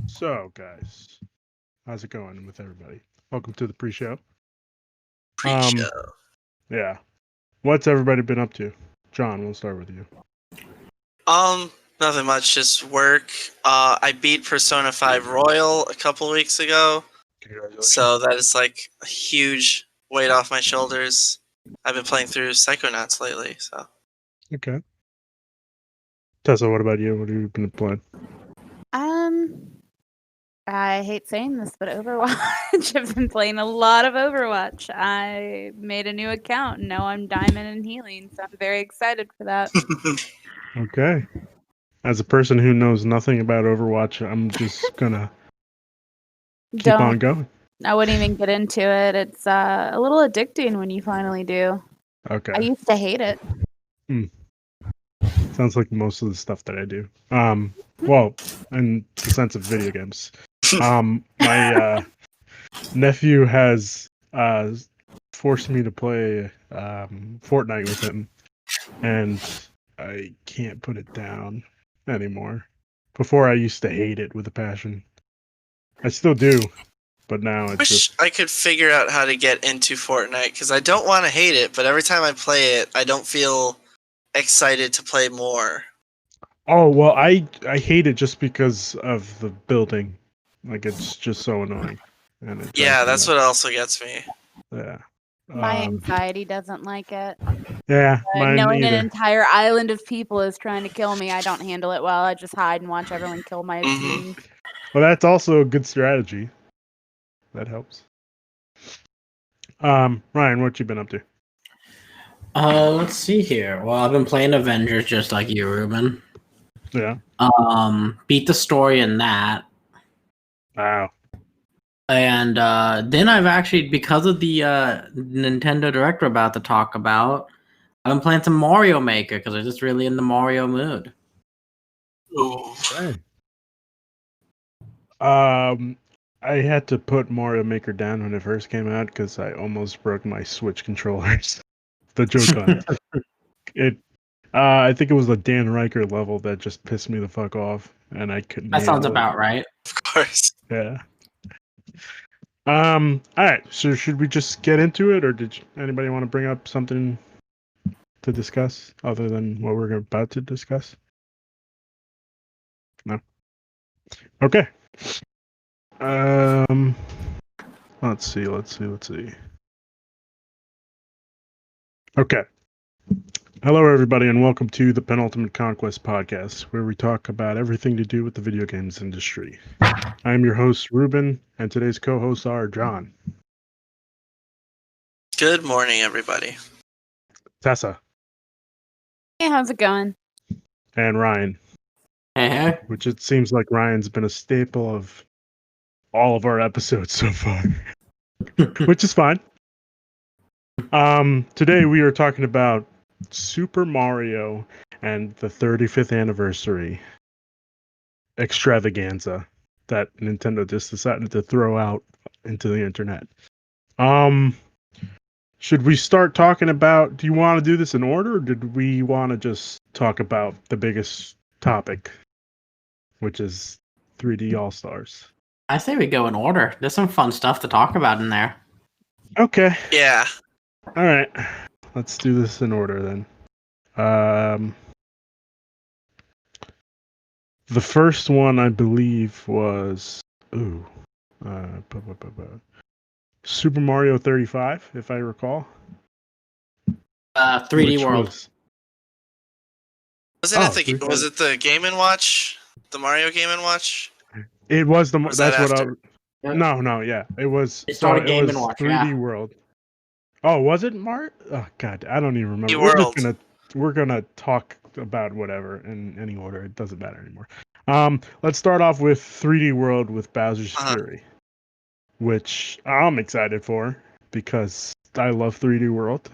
So, guys, how's it going with everybody? Welcome to the pre-show. Pre-show. Yeah. What's everybody been up to? John, we'll start with you. Nothing much, just work. I beat Persona 5 Royal a couple weeks ago, Congratulations. so that is like a huge weight off my shoulders. I've been playing through Psychonauts lately, so. Okay. Tessa, what about you? What have you been playing? I hate saying this, but Overwatch. I've been playing a lot of Overwatch. I made a new account, and now I'm diamond and healing, so I'm very excited for that. Okay. As a person who knows nothing about Overwatch, I'm just gonna keep on going. I wouldn't even get into it. It's a little addicting when you finally do. Okay. I used to hate it. Sounds like most of the stuff that I do. Well, in the sense of video games. My nephew has forced me to play Fortnite with him, and I can't put it down anymore. Before I used to hate it with a passion. I still do, but now I it's wish just... I could figure out how to get into Fortnite, because I don't want to hate it, but every time I play it, I don't feel excited to play more. Oh, well, I hate it just because of the building. Like, it's just so annoying. And it Yeah, that's what also gets me. Yeah. My anxiety doesn't like it. Yeah, mine knowing either. an entire island of people is trying to kill me, I don't handle it well. I just hide and watch everyone kill my team. Well, that's also a good strategy. That helps. Ryan, what you been up to? Let's see here. Well, I've been playing Avengers just like you, Ruben. Yeah. Beat the story in that. Wow. And then I've actually, because of the Nintendo Direct we're about to talk about, I've been playing some Mario Maker because I'm just really in the Mario mood. Ooh. Okay. I had to put Mario Maker down when it first came out because I almost broke my Switch controllers. The Joy-Cons. I think it was the Dan Riker level that just pissed me the fuck off, and I couldn't. That sounds about right. Of course. Yeah. All right. So should we just get into it, or did anybody want to bring up something to discuss other than what we're about to discuss? No. Okay. Let's see. Okay. Hello, everybody, and welcome to the Penultimate Conquest podcast, where we talk about everything to do with the video games industry. I am your host, Ruben, and today's co-hosts are John. Good morning, everybody. Tessa. Hey, how's it going? And Ryan. Hey. Which it seems like Ryan's been a staple of all of our episodes so far, which is fine. Today we are talking about Super Mario and the 35th anniversary Extravaganza that Nintendo just decided to throw out into the internet. Should we start talking about, do you want to do this in order, or did we want to just talk about the biggest topic, which is 3D All-Stars? I say we go in order. There's some fun stuff to talk about in there. Okay. Yeah. All right. Let's do this in order then. The first one I believe was Super Mario 35, if I recall. 3D World. Was it the Game & Watch? The Mario Game & Watch? It was the. Was that's that what after? No, yeah. It was. It started so it Game was & Watch, 3D yeah. World. Oh, was it Mart? Oh God, I don't even remember. We're gonna talk about whatever in any order. It doesn't matter anymore. Let's start off with 3D World with Bowser's Fury, which I'm excited for because I love 3D World.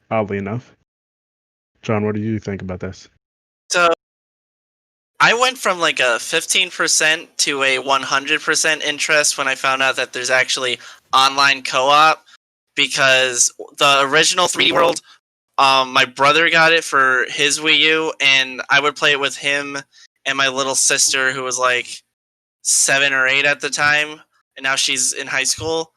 Oddly enough, John, what do you think about this? So, I went from like a 15% to a 100% interest when I found out that there's actually online co-op, because the original 3D World, my brother got it for his Wii U, and I would play it with him and my little sister, who was like 7 or 8 at the time, and now she's in high school.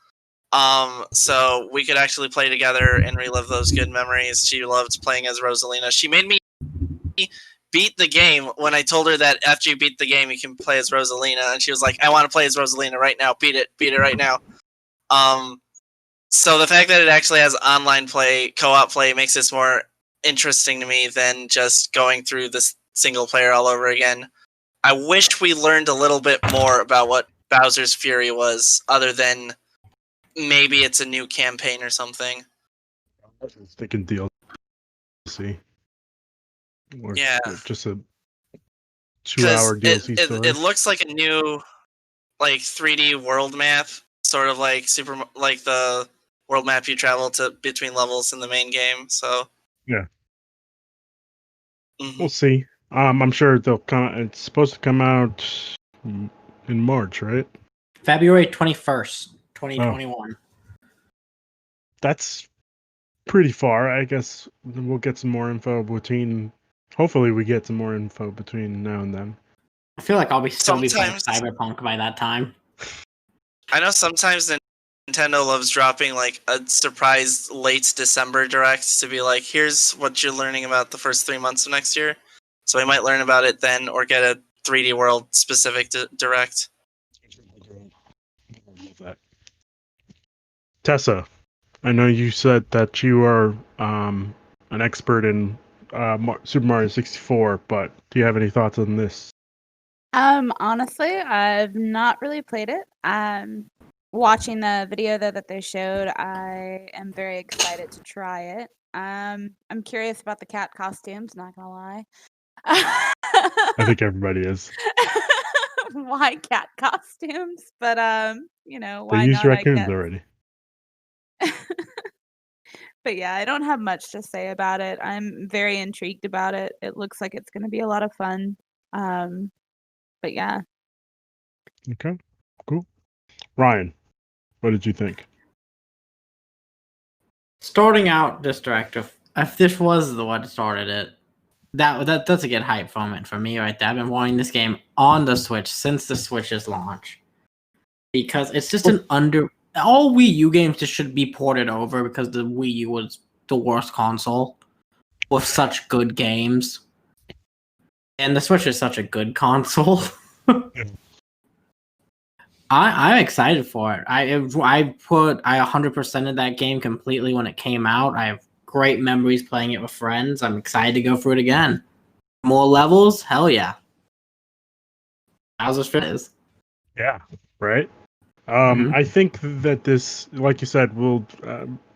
So we could actually play together and relive those good memories. She loved playing as Rosalina. She made me beat the game when I told her that after you beat the game, you can play as Rosalina, and she was like, "I want to play as Rosalina right now. Beat it right now." So the fact that it actually has online play, co-op play, makes this more interesting to me than just going through this single player all over again. I wish we learned a little bit more about what Bowser's Fury was, other than maybe it's a new campaign or something. I was thinking DLC. Or Yeah. just a Because 2-hour DLC story. it looks like a new, like 3D world map, sort of like like the world map you travel to between levels in the main game. So Yeah. Mhm. We'll see. I'm sure they'll come. It's supposed to come out in March, right? February 21st, 2021. That's pretty far. I guess we'll get some more info between. Hopefully, we get some more info between now and then. I feel like I'll be playing Sometimes- Cyberpunk by that time. I know sometimes Nintendo loves dropping like a surprise late December direct to be like, here's what you're learning about the first 3 months of next year. So we might learn about it then, or get a 3D World specific direct. Tessa, I know you said that you are an expert in Super Mario 64, but do you have any thoughts on this? Honestly, I've not really played it. Watching the video though that they showed, I am very excited to try it. I'm curious about the cat costumes, not gonna lie. I think everybody is. Why cat costumes? But They why used not, I raccoons guess. already. But yeah, I don't have much to say about it. I'm very intrigued about it. It looks like it's gonna be a lot of fun. But yeah. Okay, cool. Ryan, what did you think? Starting out this directive, if this was the one that started it, that's a good hype moment for me right there. I've been wanting this game on the Switch since the Switch's launch, because it's just all Wii U games just should be ported over, because the Wii U was the worst console with such good games, and the Switch is such a good console. I'm excited for it. I 100% of that game completely when it came out. I have great memories playing it with friends. I'm excited to go through it again. More levels? Hell yeah. Bowser's Fury is. Yeah, right. Mhm. I think that this, like you said, will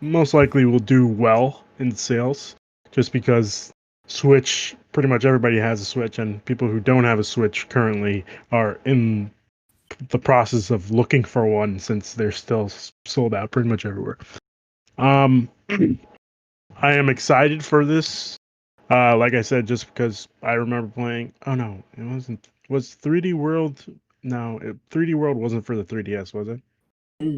most likely will do well in sales, just because Switch. Pretty much everybody has a Switch, and people who don't have a Switch currently are in the process of looking for one, since they're still sold out pretty much everywhere. I am excited for this. Like I said, just because I remember playing. Oh no, it wasn't. Was 3D World? No, 3D World wasn't for the 3DS, was it?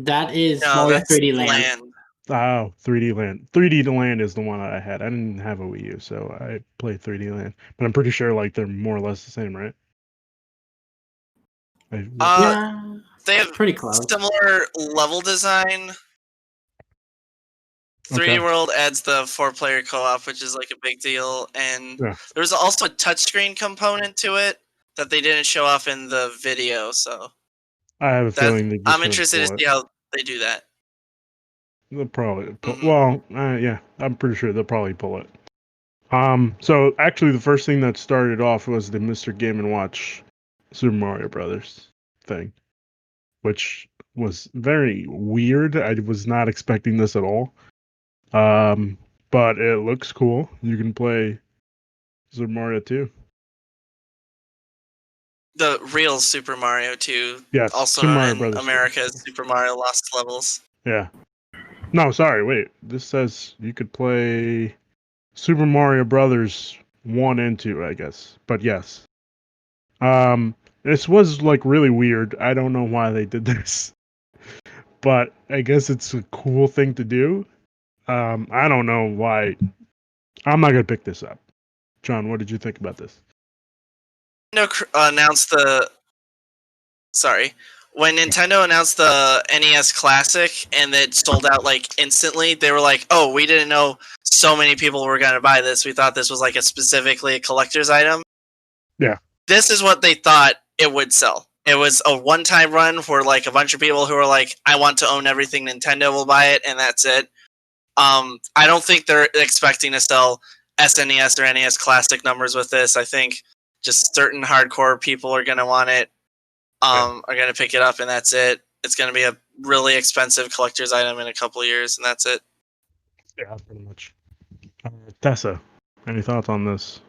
That is No, Mario that's 3D Land. Land. Oh, 3D Land. 3D Land is the one that I had. I didn't have a Wii U, so I played 3D Land. But I'm pretty sure like they're more or less the same, right? Yeah, They have pretty close. similar level design. 3D Okay. World adds the 4-player co-op, which is like a big deal, and Yeah. there's also a touchscreen component to it that they didn't show off in the video. So I have a feeling they just I'm gonna interested to pull see it. how they do that. They'll probably pull. Mhm. Well, yeah, I'm pretty sure they'll probably pull it. So actually, the first thing that started off was the Mr. Game and Watch Super Mario Brothers thing, which was very weird. I was not expecting this at all. But it looks cool. You can play Super Mario 2. The real Super Mario 2, Yes, also Super known Mario in Brothers 2. America as Super Mario Lost Levels. Yeah. No, sorry, wait. This says you could play Super Mario Brothers 1 and 2, I guess. But yes. This was like really weird. I don't know why they did this. But I guess it's a cool thing to do. I don't know why. I'm not gonna pick this up. John, what did you think about this? Announced the sorry. When Nintendo announced the NES Classic and it sold out like instantly, they were like, "Oh, we didn't know so many people were going to buy this. We thought this was like specifically a collector's item." Yeah. This is what they thought it would sell. It was a one-time run where like a bunch of people who were like, "I want to own everything Nintendo," will buy it, and that's it. I don't think they're expecting to sell SNES or NES Classic numbers with this. I think just certain hardcore people are going to want it. Are going to pick it up, and that's it. It's going to be a really expensive collector's item in a couple of years, and that's it. Yeah, pretty much. Tessa, any thoughts on this?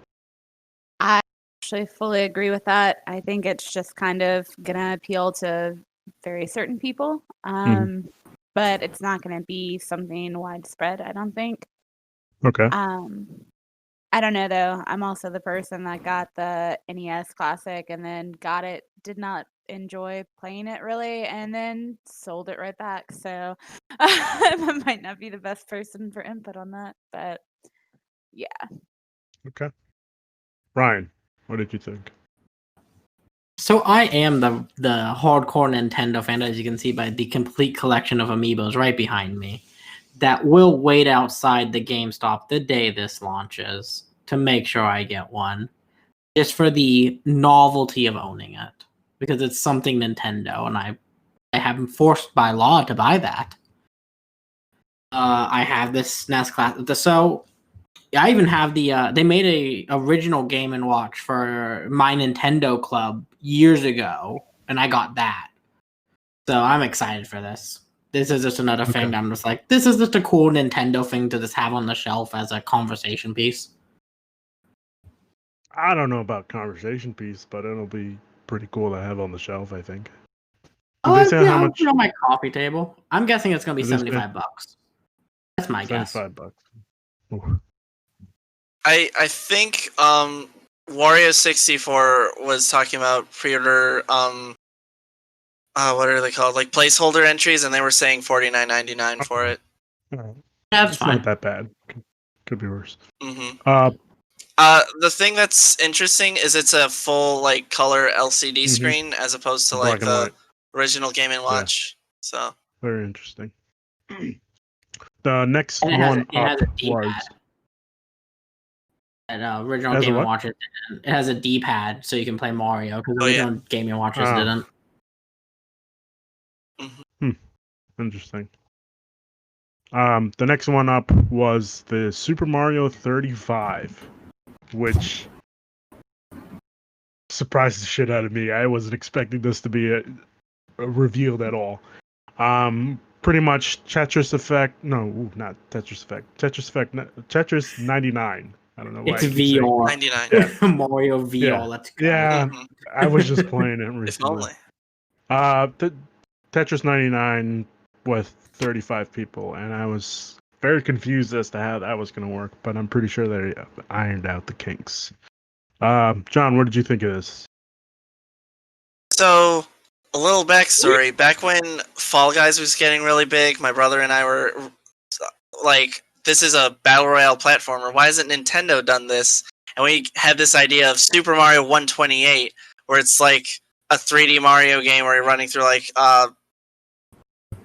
I actually fully agree with that. I think it's just kind of gonna appeal to very certain people, but it's not gonna be something widespread. I don't think. Okay. I don't know though. I'm also the person that got the NES Classic and then got it, did not enjoy playing it really, and then sold it right back. So I might not be the best person for input on that, but yeah. Okay. Ryan, what did you think? So I am the hardcore Nintendo fan, as you can see by the complete collection of amiibos right behind me, that will wait outside the GameStop the day this launches to make sure I get one, just for the novelty of owning it, because it's something Nintendo, and I haven't forced by law to buy that. I have this SNES Classic, so I even have the. They made a original Game and Watch for my Nintendo Club years ago, and I got that. So I'm excited for this. This is just another thing that I'm just like, this is just a cool Nintendo thing to just have on the shelf as a conversation piece. I don't know about conversation piece, but it'll be pretty cool to have on the shelf, I think. Did they say how much? On my coffee table. I'm guessing it's going to be Did they say- $75. That's my guess. $75. I think Wario 64 was talking about pre-order what are they called? Like placeholder entries, and they were saying $49.99 for it. That's It's fine. not that bad. Could be worse. Mm-hmm. The thing that's interesting is it's a full like color LCD screen as opposed to like Black and the white. original Game and Watch. So Very interesting. The next And it has one a up D-pad. was And original Has a Game and what? Watch, it has a D-pad, so you can play Mario, because the original Game and Watches Oh. didn't. interesting. The next one up was the Super Mario 35, which surprised the shit out of me. I wasn't expecting this to be revealed at all. Pretty much Tetris Effect. No, not Tetris Effect. Tetris 99. I don't know why. It's I keep saying- VR. 99. Mario VR, Yeah. let's go. Yeah, Mhm. I was just playing it If recently. only. Tetris 99 with 35 people, and I was very confused as to how that was going to work, but I'm pretty sure they ironed out the kinks. John, what did you think of this? So, a little backstory. Back when Fall Guys was getting really big, my brother and I were like, this is a Battle Royale platformer. Why hasn't Nintendo done this? And we had this idea of Super Mario 128, where it's like a 3D Mario game where you're running through like Bob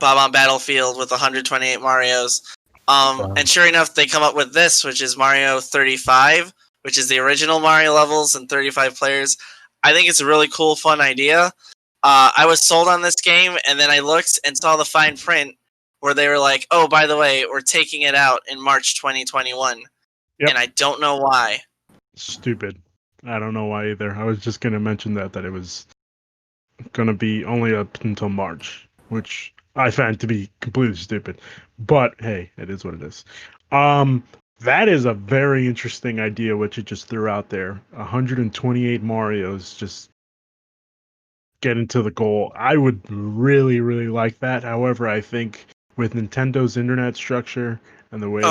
on Battlefield with 128 Marios. And sure enough, they come up with this, which is Mario 35, which is the original Mario levels and 35 players. I think it's a really cool, fun idea. I was sold on this game, and then I looked and saw the fine print where they were like, oh, by the way, we're taking it out in March 2021. Yep. And I don't know why. Stupid. I don't know why either. I was just going to mention that it was going to be only up until March, which I find to be completely stupid. But hey, it is what it is. That is a very interesting idea, which you just threw out there. 128 Marios just getting to the goal. I would really, really like that. However, I think with Nintendo's internet structure and the way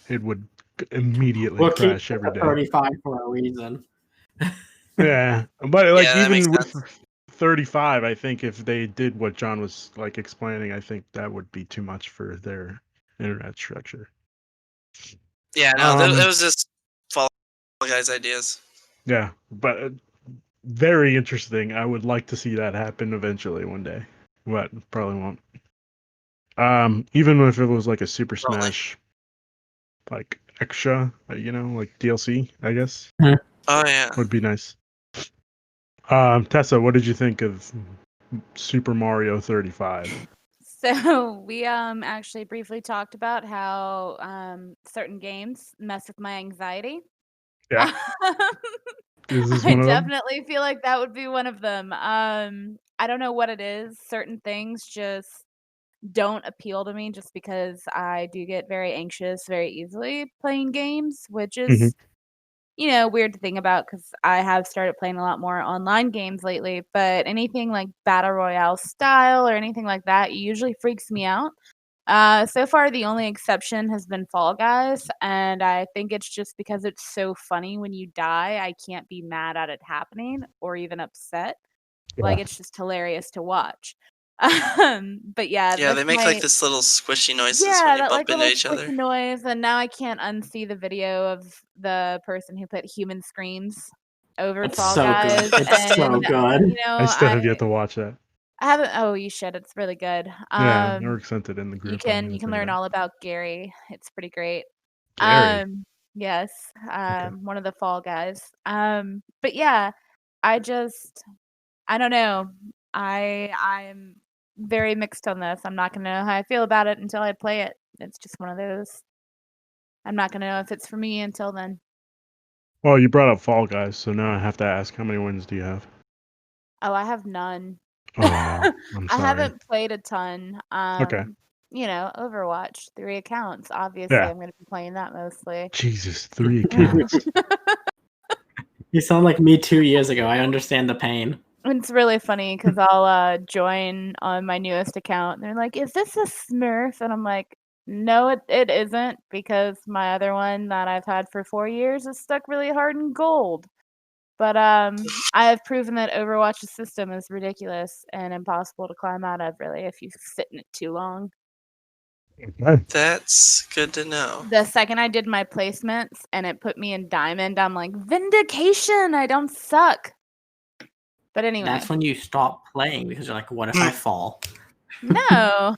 it would immediately We'll keep crash every day. 35 for a reason. Yeah, but like Yeah, that even makes with 35, I think if they did what John was like explaining, I think that would be too much for their internet structure. Yeah, no, it was just Fall Guys ideas. Yeah, but very interesting. I would like to see that happen eventually one day, but probably won't. Even if it was like a Super Probably. Smash, like extra, like DLC, I guess Oh yeah. would be nice. Tessa, what did you think of Super Mario 35? So we actually briefly talked about how certain games mess with my anxiety. Yeah, is this I one of them? definitely feel like that would be one of them. I don't know what it is. Certain things just don't appeal to me just because I do get very anxious very easily playing games, which Mhm. is weird to think about because I have started playing a lot more online games lately. But anything like battle royale style or anything like that usually freaks me out. So far, the only exception has been Fall Guys, and I think it's just because it's so funny when you die. I can't be mad at it happening or even upset. Like Yeah. it's just hilarious to watch. But yeah, Yeah, this they make like might this little squishy noises when yeah, you that bump like into little each squishy other. noise, and now I can't unsee the video of the person who put human screams over It's Fall so good. Guys, It's so and good. I still I have yet to watch that. I haven't. Oh, you should. It's really good. Yeah, Eric sent it in the You group. I'm can gonna you can check it learn out. all about Gary. It's pretty great. Gary. Yes, Okay. one of the Fall Guys. But yeah, I don't know. I'm very mixed on this. I'm not gonna know how I feel about it until I play it. It's just one of those. I'm not gonna know if it's for me until then. Well, you brought up Fall Guys, so now I have to ask, how many wins do you have? Oh, I have none. Oh no, I'm I sorry. haven't played a ton. Okay. Overwatch, 3 accounts. Obviously, Yeah. I'm gonna be playing that mostly. Jesus, 3 accounts. You sound like me 2 years ago. I understand the pain. It's really funny because I'll join on my newest account. And they're like, "Is this a Smurf?" And I'm like, "No, it isn't because my other one that I've had for 4 years is stuck really hard in gold." But I have proven that Overwatch's system is ridiculous and impossible to climb out of, really, if you sit in it too long. Okay. That's good to know. The second I did my placements and it put me in diamond, I'm like, "Vindication! I don't suck." But anyway, That's when you stop playing because you're like, what if I fall? no.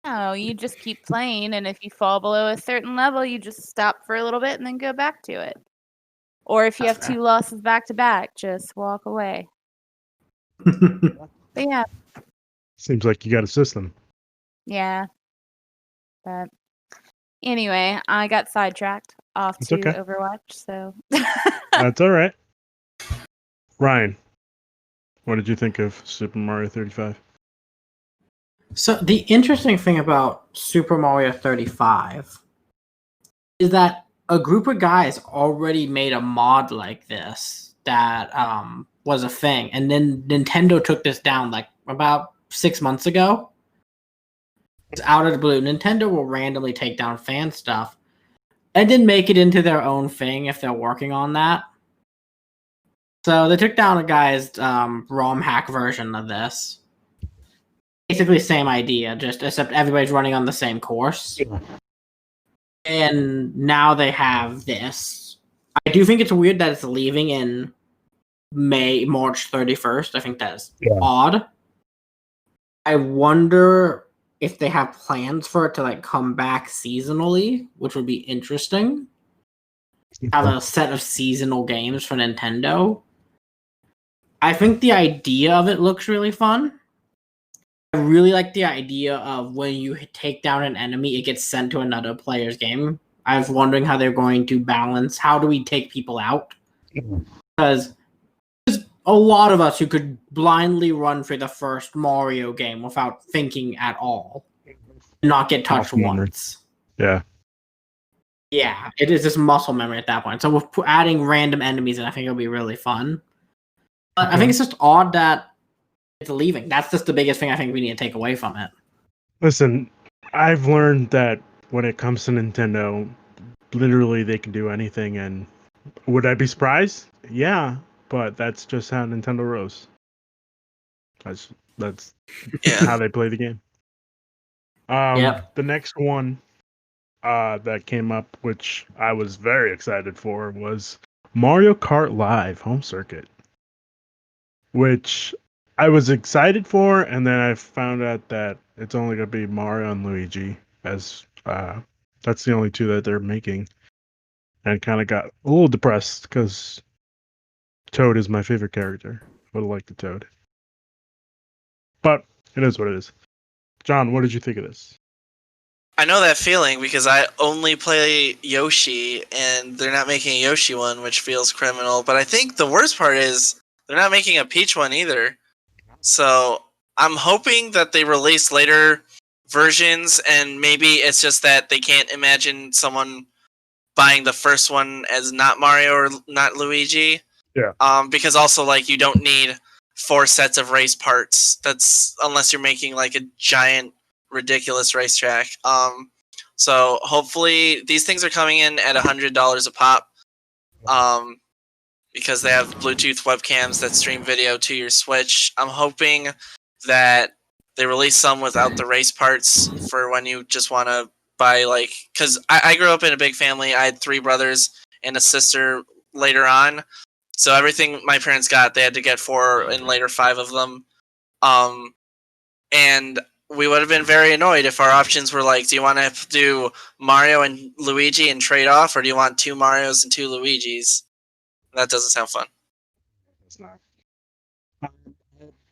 No, you just keep playing, and if you fall below a certain level, you just stop for a little bit and then go back to it. Or if you That's have fair. 2 losses back to back, just walk away. But yeah, Seems like you got a system. yeah. But anyway, I got sidetracked off It's to okay. Overwatch, so That's all right. Ryan, what did you think of Super Mario 35? So the interesting thing about Super Mario 35 is that a group of guys already made a mod like this that was a thing, and then Nintendo took this down like about 6 months ago. It's out of the blue. Nintendo will randomly take down fan stuff and then make it into their own thing if they're working on that. So they took down a guy's ROM hack version of this. Basically, same idea, just except everybody's running on the same course. And now they have this. I do think it's weird that it's leaving in March 31st. I think that's odd. I wonder if they have plans for it to like come back seasonally, which would be interesting. Have a set of seasonal games for Nintendo. I think the idea of it looks really fun. I really like the idea of when you take down an enemy, it gets sent to another player's game. I was wondering how they're going to balance. How do we take people out? Because there's a lot of us who could blindly run through the first Mario game without thinking at all, and not get touched once. Yeah. Yeah, it is just muscle memory at that point. So with adding random enemies, and I think it'll be really fun. But I think it's just odd that it's leaving. That's just the biggest thing I think we need to take away from it. Listen, I've learned that when it comes to Nintendo, literally they can do anything, and would I be surprised? Yeah, but that's just how Nintendo rolls. That's Yeah. how they play the game. Yep. The next one that came up, which I was very excited for, was Mario Kart Live Home Circuit. which I was excited for, and then I found out that it's only going to be Mario and Luigi, as that's the only two that they're making, and kind of got a little depressed because Toad is my favorite character. I would have liked the Toad, but it is what it is. John, what did you think of this? I know that feeling because I only play Yoshi, and they're not making a Yoshi one, which feels criminal. But I think the worst part is they're not making a Peach one either. So I'm hoping that they release later versions, and maybe it's just that they can't imagine someone buying the first one as not Mario or not Luigi. Yeah. Because also, like, you don't need 4 sets of race parts. That's unless you're making like a giant, ridiculous racetrack. So hopefully these things are coming in at $100 a pop. Because they have Bluetooth webcams that stream video to your Switch. I'm hoping that they release some without the race parts for when you just want to buy, like, because I grew up in a big family. I had 3 brothers and a sister later on. So everything my parents got, they had to get 4 and later 5 of them. And we would have been very annoyed if our options were like, do you want to do Mario and Luigi and trade off, or do you want 2 Marios and 2 Luigis? That doesn't sound fun. It's not. I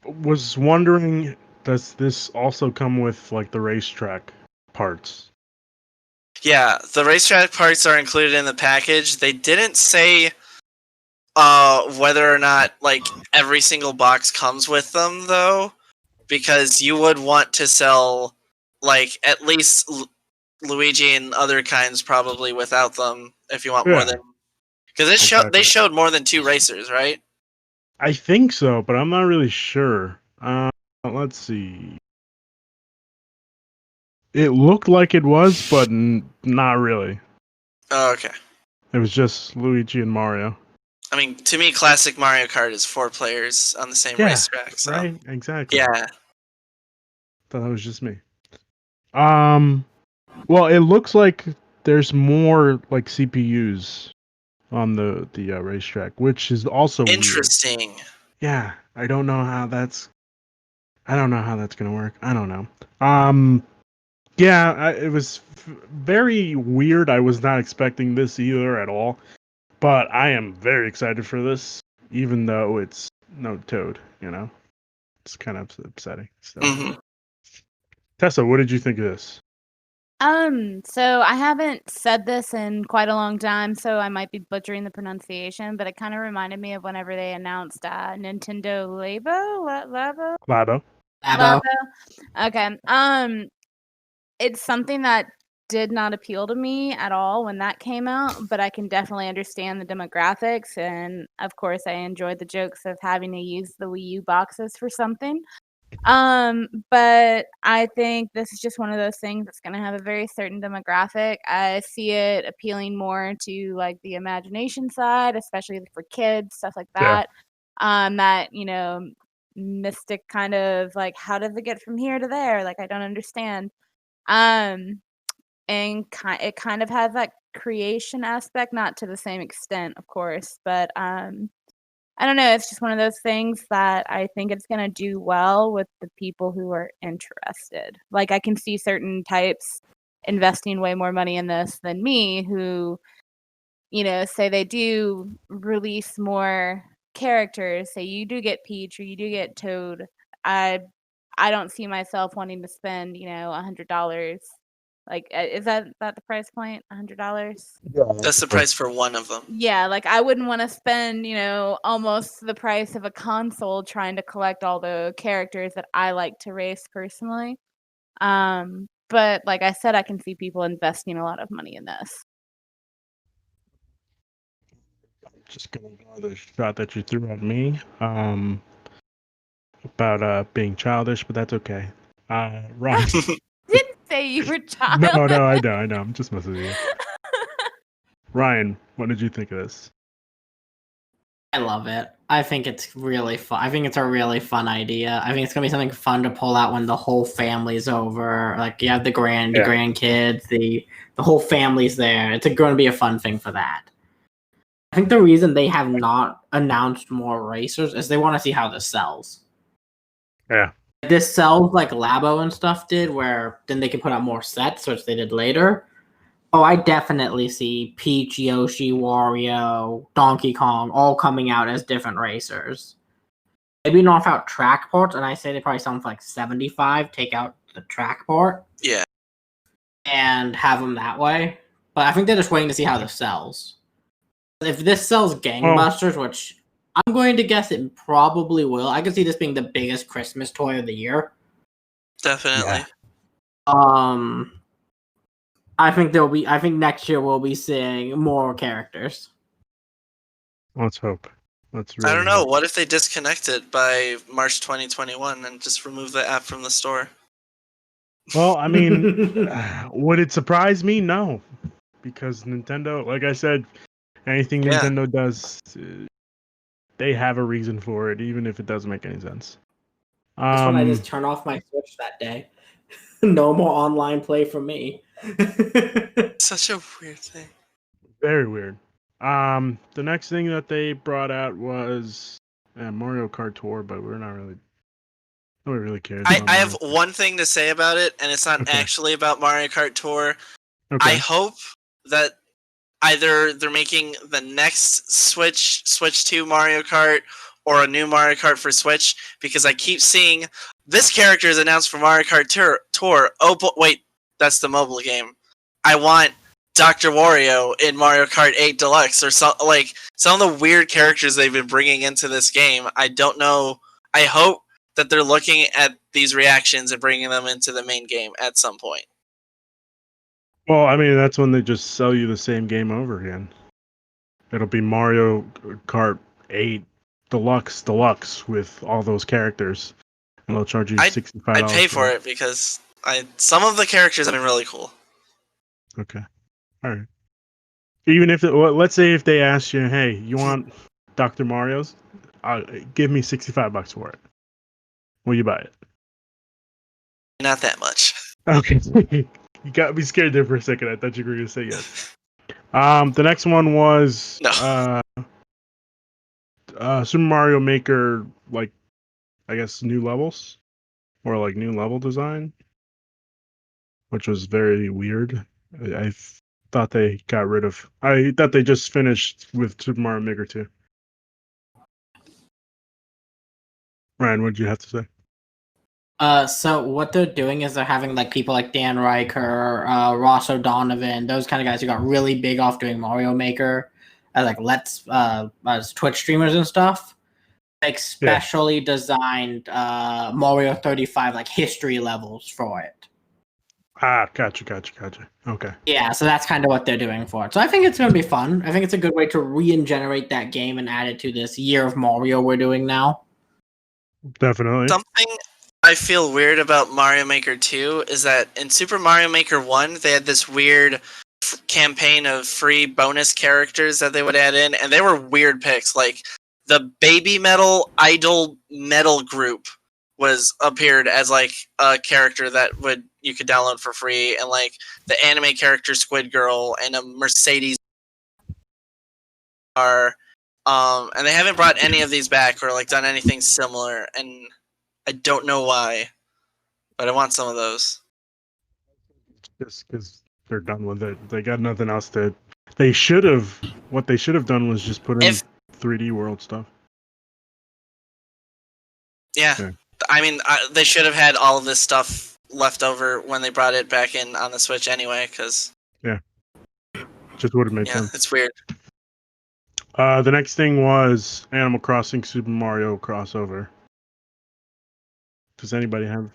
was wondering, does this also come with like the racetrack parts? Yeah, the racetrack parts are included in the package. They didn't say whether or not like every single box comes with them though, because you would want to sell like at least Luigi and other kinds probably without them if you want more than, because they showed more than 2 racers, right? I think so, but I'm not really sure. Let's see. It looked like it was, but not really. Oh, okay. It was just Luigi and Mario. I mean, to me, classic Mario Kart is 4 players on the same racetrack. So. Right? Exactly. Yeah. Thought that was just me. Well, it looks like there's more like CPUs on the racetrack, which is also interesting. Weird. Yeah, I don't know how that's gonna work. I don't know. Yeah, it was very weird. I was not expecting this either at all, but I am very excited for this, even though it's no Toad. You know, it's kind of upsetting. So. Mm-hmm. Tessa, what did you think of this? So I haven't said this in quite a long time, so I might be butchering the pronunciation, but it kind of reminded me of whenever they announced Nintendo Labo. Okay. It's something that did not appeal to me at all when that came out, but I can definitely understand the demographics, and of course I enjoyed the jokes of having to use the Wii U boxes for something. But I think this is just one of those things that's going to have a very certain demographic. I see it appealing more to like the imagination side, especially for kids, stuff like that. Yeah. That, you know, mystic kind of like, how does it get from here to there? Like, I don't understand. And it kind of has that creation aspect, not to the same extent, of course, but I don't know. It's just one of those things that I think it's going to do well with the people who are interested. Like, I can see certain types investing way more money in this than me who, you know, say they do release more characters. Say you do get Peach or you do get Toad. I don't see myself wanting to spend, you know, $100. Like, is that the price point? $100? Yeah. That's the price for one of them. Yeah, like I wouldn't want to spend, you know, almost the price of a console trying to collect all the characters that I like to race personally. But like I said, I can see people investing a lot of money in this. Just gonna ignore the shot that you threw at me. About being childish, but that's okay. Ryan. Didn't say you were childish. No, I know. I'm just messing with you. Ryan, what did you think of this? I love it. I think it's really fun. I think it's a really fun idea. I think it's gonna be something fun to pull out when the whole family's over. Like you have the grandkids, the whole family's there. It's going to be a fun thing for that. I think the reason they have not announced more racers is they want to see how this sells. Yeah. This sells like Labo and stuff did, where then they can put out more sets, which they did later. Oh, I definitely see Peach, Yoshi, Wario, Donkey Kong all coming out as different racers. Maybe knock out track parts, and I say they probably sell for like 75, take out the track part. Yeah. And have them that way. But I think they're just waiting to see how this sells. If this sells gangbusters, which I'm going to guess it probably will, I can see this being the biggest Christmas toy of the year. Definitely. Yeah. I think next year we'll be seeing more characters. Let's hope. Let's really I don't know. hope. What if they disconnect it by March 2021 and just remove the app from the store? Well, I mean, would it surprise me? No, because Nintendo, like I said, anything Yeah. Nintendo does, they have a reason for it, even if it doesn't make any sense. That's when I just turn off my Switch that day. No more online play for me. Such a weird thing. Very weird. The next thing that they brought out was Mario Kart Tour, but nobody really cares. I about have Mario. one thing to say about it, and it's not Okay. actually about Mario Kart Tour. Okay. I hope that either they're making the next Switch 2 Mario Kart or a new Mario Kart for Switch, because I keep seeing this character is announced for Mario Kart Tour. Oh, wait, that's the mobile game. I want Dr. Wario in Mario Kart 8 Deluxe or some of the weird characters they've been bringing into this game. I don't know. I hope that they're looking at these reactions and bringing them into the main game at some point. Well, I mean, that's when they just sell you the same game over again. It'll be Mario Kart 8 Deluxe with all those characters, and they'll charge you $65. I'd pay for it because some of the characters have been really cool. Okay, all right. Even if let's say if they ask you, hey, you want Dr. Mario's? Give me $65 for it. Will you buy it? Not that much. Okay. You got me scared there for a second. I thought you were going to say yes. The next one was No. Super Mario Maker, like, I guess new levels or like new level design, which was very weird. I thought they got rid of. I thought they just finished with Super Mario Maker 2. Ryan, what did you have to say? So what they're doing is they're having like people like Dan Riker, Ross O'Donovan, those kind of guys who got really big off doing Mario Maker, as Twitch streamers and stuff. Like specially designed Mario 35 like history levels for it. Gotcha. Okay. Yeah, so that's kind of what they're doing for it. So I think it's going to be fun. I think it's a good way to re-generate that game and add it to this year of Mario we're doing now. Definitely. Something I feel weird about Mario Maker 2 is that in Super Mario Maker 1, they had this weird campaign of free bonus characters that they would add in, and they were weird picks. Like, the Baby Metal Idol Metal group appeared as, like, a character that you could download for free, and, like, the anime character Squid Girl and a Mercedes are... and they haven't brought any of these back or, like, done anything similar, and I don't know why, but I want some of those. Just because they're done with it. They got nothing else to... What they should have done was just put in 3D World stuff. Yeah. I mean, they should have had all of this stuff left over when they brought it back in on the Switch anyway, because... Yeah. Just would have made sense. Yeah, it's weird. The next thing was Animal Crossing Super Mario crossover. Does anybody have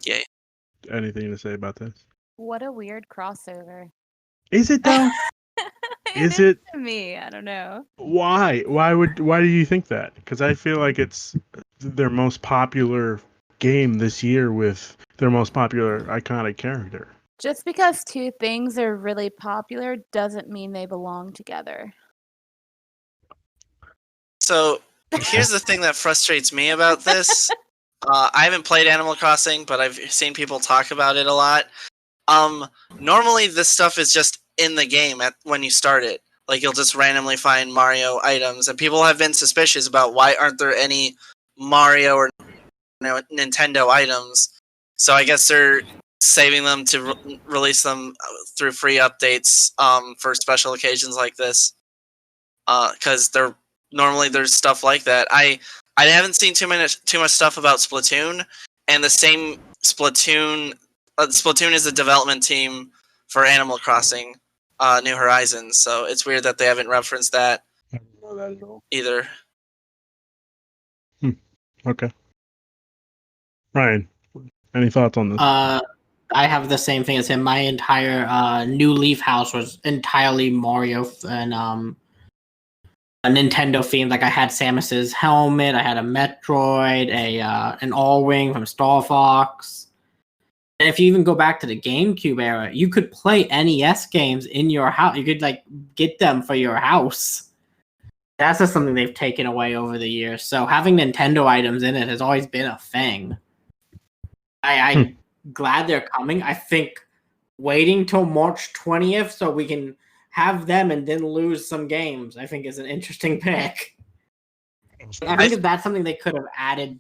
anything to say about this? What a weird crossover. Is it though? Is it to me? I don't know. Why? Why do you think that? Because I feel like it's their most popular game this year with their most popular iconic character. Just because two things are really popular doesn't mean they belong together. So here's the thing that frustrates me about this. I haven't played Animal Crossing, but I've seen people talk about it a lot. Normally this stuff is just in the game when you start it. Like you'll just randomly find Mario items, and people have been suspicious about why aren't there any Mario or Nintendo items. So I guess they're saving them to release them through free updates for special occasions like this. Because normally there's stuff like that. I haven't seen too much stuff about Splatoon, and the same Splatoon is the development team for Animal Crossing New Horizons, so it's weird that they haven't referenced that I didn't know that at all. either. Okay. Ryan, any thoughts on this? I have the same thing as him. My entire New Leaf house was entirely Mario and a Nintendo themed. Like I had Samus's helmet, I had a Metroid, an All-Wing from Star Fox. And if you even go back to the GameCube era, you could play NES games in your house. You could like get them for your house. That's just something they've taken away over the years. So having Nintendo items in it has always been a thing. I'm glad they're coming. I think waiting till March 20th so we can have them and then lose some games, I think is an interesting pick. I think that's something they could have added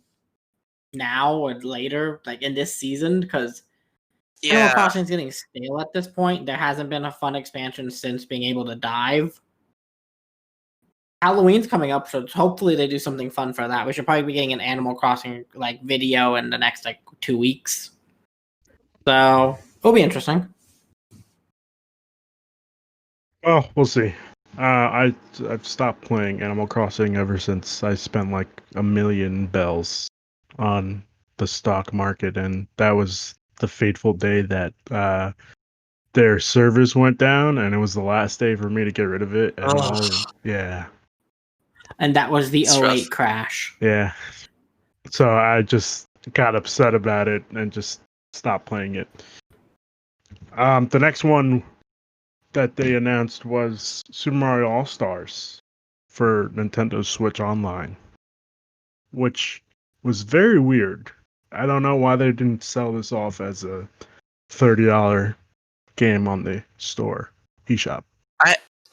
now or later, like in this season, because Animal Crossing is getting stale at this point. There hasn't been a fun expansion since being able to dive. Halloween's coming up, so hopefully they do something fun for that. We should probably be getting an Animal Crossing like video in the next like 2 weeks. So it'll be interesting. Oh, we'll see. I've stopped playing Animal Crossing ever since I spent like $1 million bells on the stock market, and that was the fateful day that their servers went down, and it was the last day for me to get rid of it. And yeah. And that was the It's 08 rough. crash. Yeah. So I just got upset about it and just stopped playing it. The next one that they announced was Super Mario All-Stars for Nintendo Switch Online, which was very weird. I don't know why they didn't sell this off as a $30 game on the store eShop.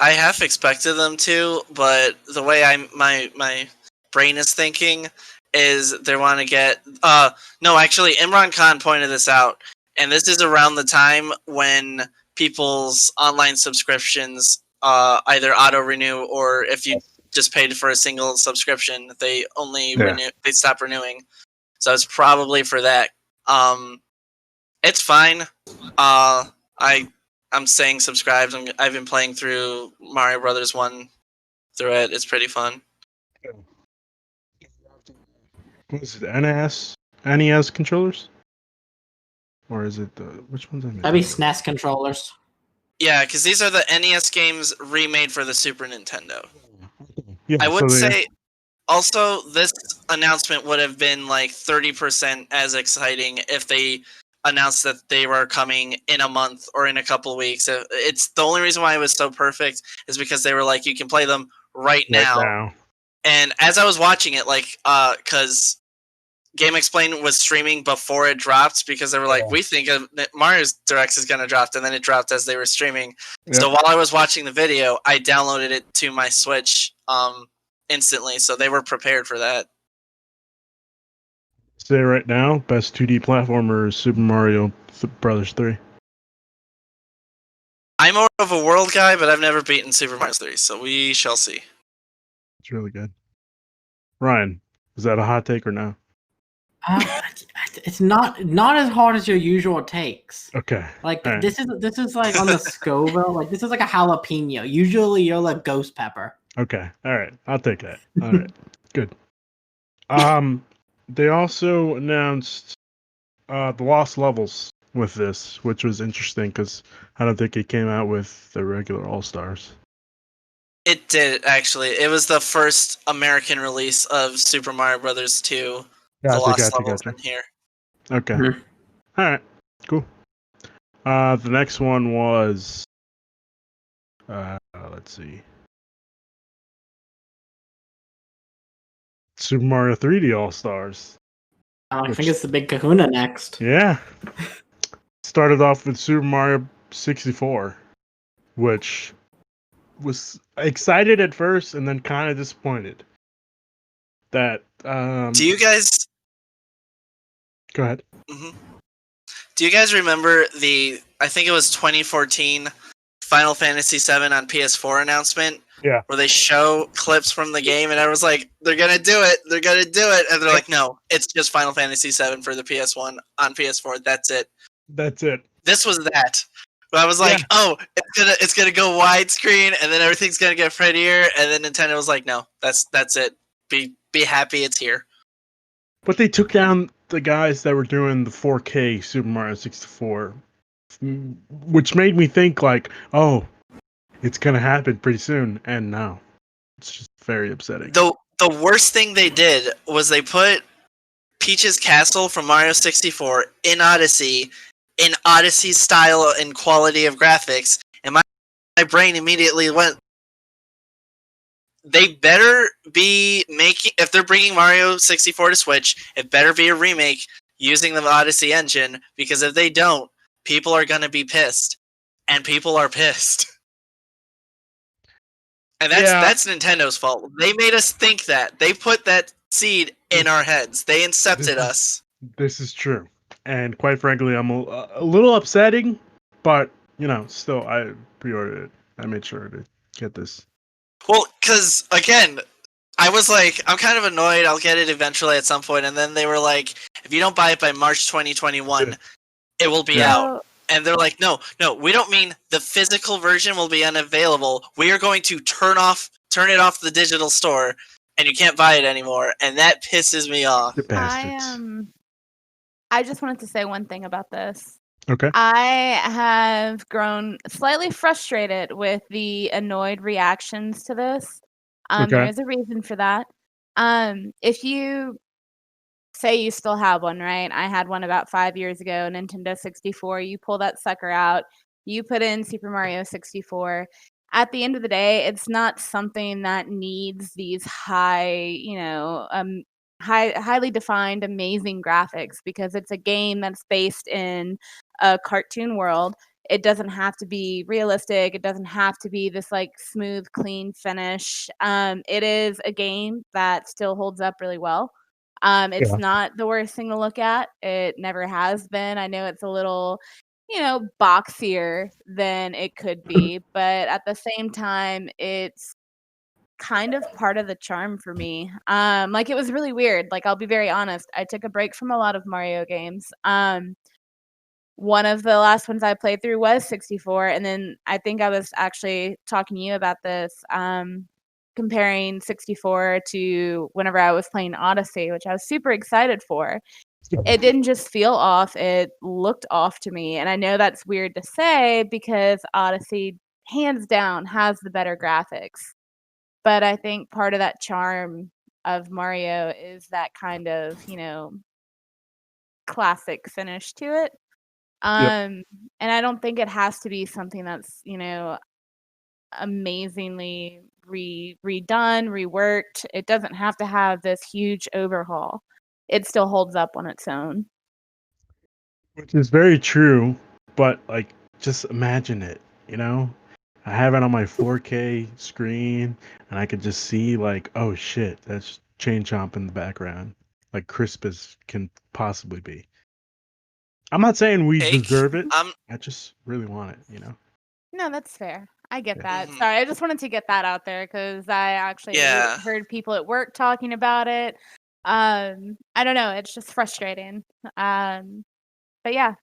I half expected them to, but the way my brain is thinking is they want to get no, actually Imran Khan pointed this out, and this is around the time when people's online subscriptions either auto renew, or if you just paid for a single subscription, they only they stop renewing. So it's probably for that. It's fine. I'm saying subscribed. I've been playing through Mario Brothers 1 through it. It's pretty fun. What is it? NES controllers? Or is it which one's That'd be SNES controllers. Yeah, because these are the NES games remade for the Super Nintendo. Yeah, I would say also this announcement would have been like 30% as exciting if they announced that they were coming in a month or in a couple of weeks. It's the only reason why it was so perfect is because they were like, you can play them right now. And as I was watching it, like, because Game Explain was streaming before it dropped, because they were like, we think Mario's Direct is going to drop, and then it dropped as they were streaming. Yep. So while I was watching the video, I downloaded it to my Switch instantly, so they were prepared for that. Say right now, best 2D platformer is Super Mario Brothers 3. I'm more of a world guy, but I've never beaten Super Mario 3, so we shall see. It's really good. Ryan, is that a hot take or no? It's not as hard as your usual takes. Okay. Like this is like on the Scoville. Like this is like a jalapeno. Usually you're like ghost pepper. Okay. All right. I'll take that. All right. Good. They also announced the lost levels with this, which was interesting because I don't think it came out with the regular All-Stars. It did, actually. It was the first American release of Super Mario Brothers 2. Gotcha. In here. Okay. Mm-hmm. All right. Cool. The next one was let's see. Super Mario 3D All-Stars. I think it's the big kahuna next. Yeah. Started off with Super Mario 64, which was excited at first and then kind of disappointed. That Do you guys? Go ahead. Mhm. Do you guys remember I think it was 2014 Final Fantasy VII on PS4 announcement? Yeah. Where they show clips from the game and I was like, they're gonna do it, and they're like, no, it's just Final Fantasy VII for the PS1 on PS4. That's it. That's it. This was that. But I was like, Yeah. oh, it's gonna go widescreen and then everything's gonna get prettier, and then Nintendo was like, no, that's it. Be happy it's here. But they took down the guys that were doing the 4K Super Mario 64, which made me think like, oh, it's gonna happen pretty soon, and no, it's just very upsetting. The worst thing they did was they put Peach's Castle from Mario 64 in Odyssey style and quality of graphics, and my brain immediately went, they better be making, if they're bringing Mario 64 to Switch, it better be a remake using the Odyssey engine, because if they don't, people are going to be pissed, and people are pissed. And that's Nintendo's fault. They made us think that. They put that seed in our heads. They incepted us. This is true. And quite frankly, I'm a little upsetting, but, still, I pre-ordered it. I made sure to get this. Well, because, again, I was like, I'm kind of annoyed. I'll get it eventually at some point. And then they were like, if you don't buy it by March 2021, it will be out. And they're like, no, we don't mean the physical version will be unavailable. We are going to turn it off the digital store, and you can't buy it anymore. And that pisses me off. The bastards. I just wanted to say one thing about this. Okay. I have grown slightly frustrated with the annoyed reactions to this. Okay. There is a reason for that. If you say you still have one, right? I had one about 5 years ago, Nintendo 64. You pull that sucker out, you put in Super Mario 64. At the end of the day, it's not something that needs these highly defined, amazing graphics, because it's a game that's based in a cartoon world. It doesn't have to be realistic. It doesn't have to be this like smooth, clean finish. It is a game that still holds up really well. It's not the worst thing to look at. It never has been. I know it's a little, boxier than it could be, but at the same time, it's kind of part of the charm for me. It was really weird. Like, I'll be very honest. I took a break from a lot of Mario games. One of the last ones I played through was 64, and then I think I was actually talking to you about this. Comparing 64 to whenever I was playing Odyssey, which I was super excited for. It didn't just feel off, it looked off to me. And I know that's weird to say because Odyssey, hands down, has the better graphics. But I think part of that charm of Mario is that kind of, classic finish to it. And I don't think it has to be something that's, amazingly redone, reworked. It doesn't have to have this huge overhaul. It still holds up on its own. Which is very true, but just imagine it, I have it on my 4K screen, and I could just see oh shit, that's Chain Chomp in the background, crisp as can possibly be. I'm not saying we deserve it. I just really want it, No, that's fair. I get that. Mhm. Sorry, I just wanted to get that out there because I actually heard people at work talking about it. I don't know. It's just frustrating. But yeah.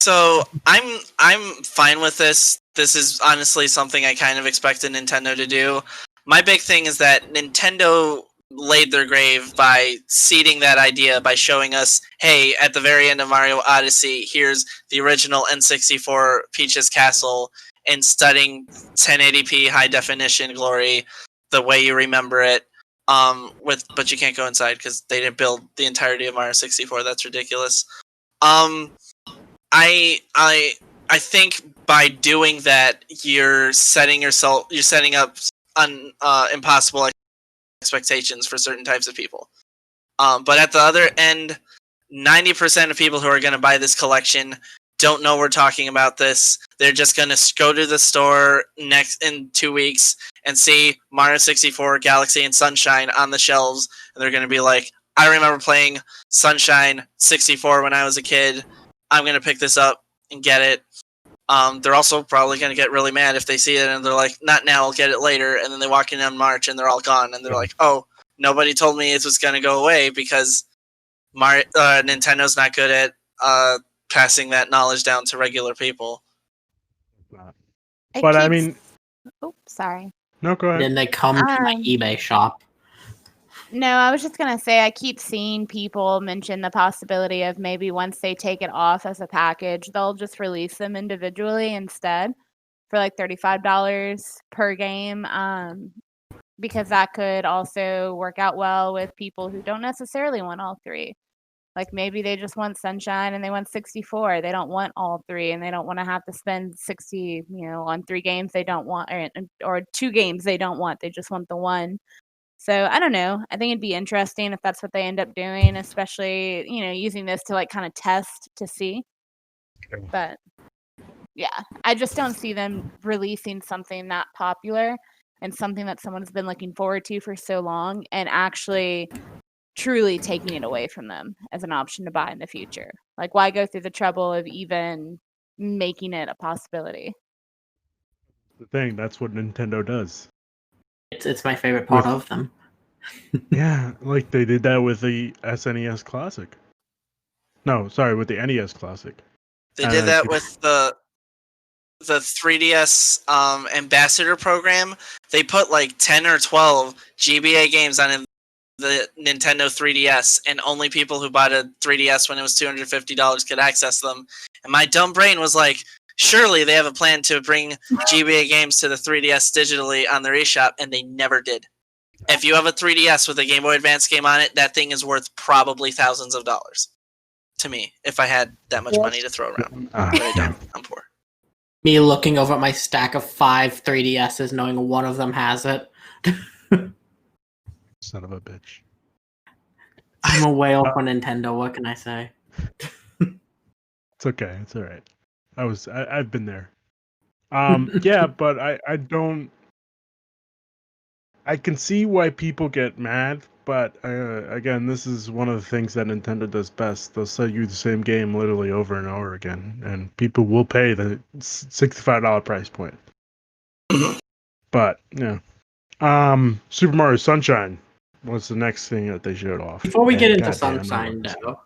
So I'm fine with this. This is honestly something I kind of expected Nintendo to do. My big thing is that Nintendo laid their grave by seeding that idea by showing us, hey, at the very end of Mario Odyssey, here's the original N64 Peach's Castle in stunning 1080p high definition glory, the way you remember it. But you can't go inside because they didn't build the entirety of Mario 64. That's ridiculous. I think by doing that, you're setting up impossible expectations for certain types of people. But at the other end, 90% of people who are going to buy this collection don't know we're talking about this. They're just gonna go to the store next in 2 weeks and see Mario 64, Galaxy, and Sunshine on the shelves, and they're gonna be like, "I remember playing Sunshine 64 when I was a kid. I'm gonna pick this up and get it." They're also probably gonna get really mad if they see it and they're like, "Not now, I'll get it later." And then they walk in on March and they're all gone, and they're like, "Oh, nobody told me it was gonna go away because Nintendo's not good at passing that knowledge down to regular people." But I mean, oh, sorry. no, go ahead. Then they come to my eBay shop. No, I was just going to say, I keep seeing people mention the possibility of maybe once they take it off as a package, they'll just release them individually instead for like $35 per game. Because that could also work out well with people who don't necessarily want all three. Like maybe they just want Sunshine and they want 64. They don't want all three, and they don't want to have to spend 60, on 3 games they don't want, or 2 games they don't want. They just want the one. So I don't know. I think it'd be interesting if that's what they end up doing, especially, using this to like kind of test to see. But yeah, I just don't see them releasing something that popular and something that someone's been looking forward to for so long and actually truly taking it away from them as an option to buy in the future. Like, why go through the trouble of even making it a possibility? The thing, that's what Nintendo does. It's my favorite part of them. Yeah, like they did that with the SNES Classic. No, sorry, with the NES Classic. They did that with the 3DS ambassador program. They put like 10 or 12 GBA games on the Nintendo 3DS, and only people who bought a 3DS when it was $250 could access them. And my dumb brain was like, surely they have a plan to bring GBA games to the 3DS digitally on their eShop, and they never did. If you have a 3DS with a Game Boy Advance game on it, that thing is worth probably thousands of dollars to me if I had that much money to throw around. But I don't. I'm poor. Me looking over at my stack of 5 3DSs, knowing one of them has it. Son of a bitch. I'm a whale for Nintendo. What can I say? It's okay. It's all right. I've been there. Yeah, but I don't. I can see why people get mad, but again, this is one of the things that Nintendo does best. They'll sell you the same game literally over and over again, and people will pay the $65 price point. But yeah, Super Mario Sunshine was the next thing that they showed off. Before we get into goddamn, Sunshine, though,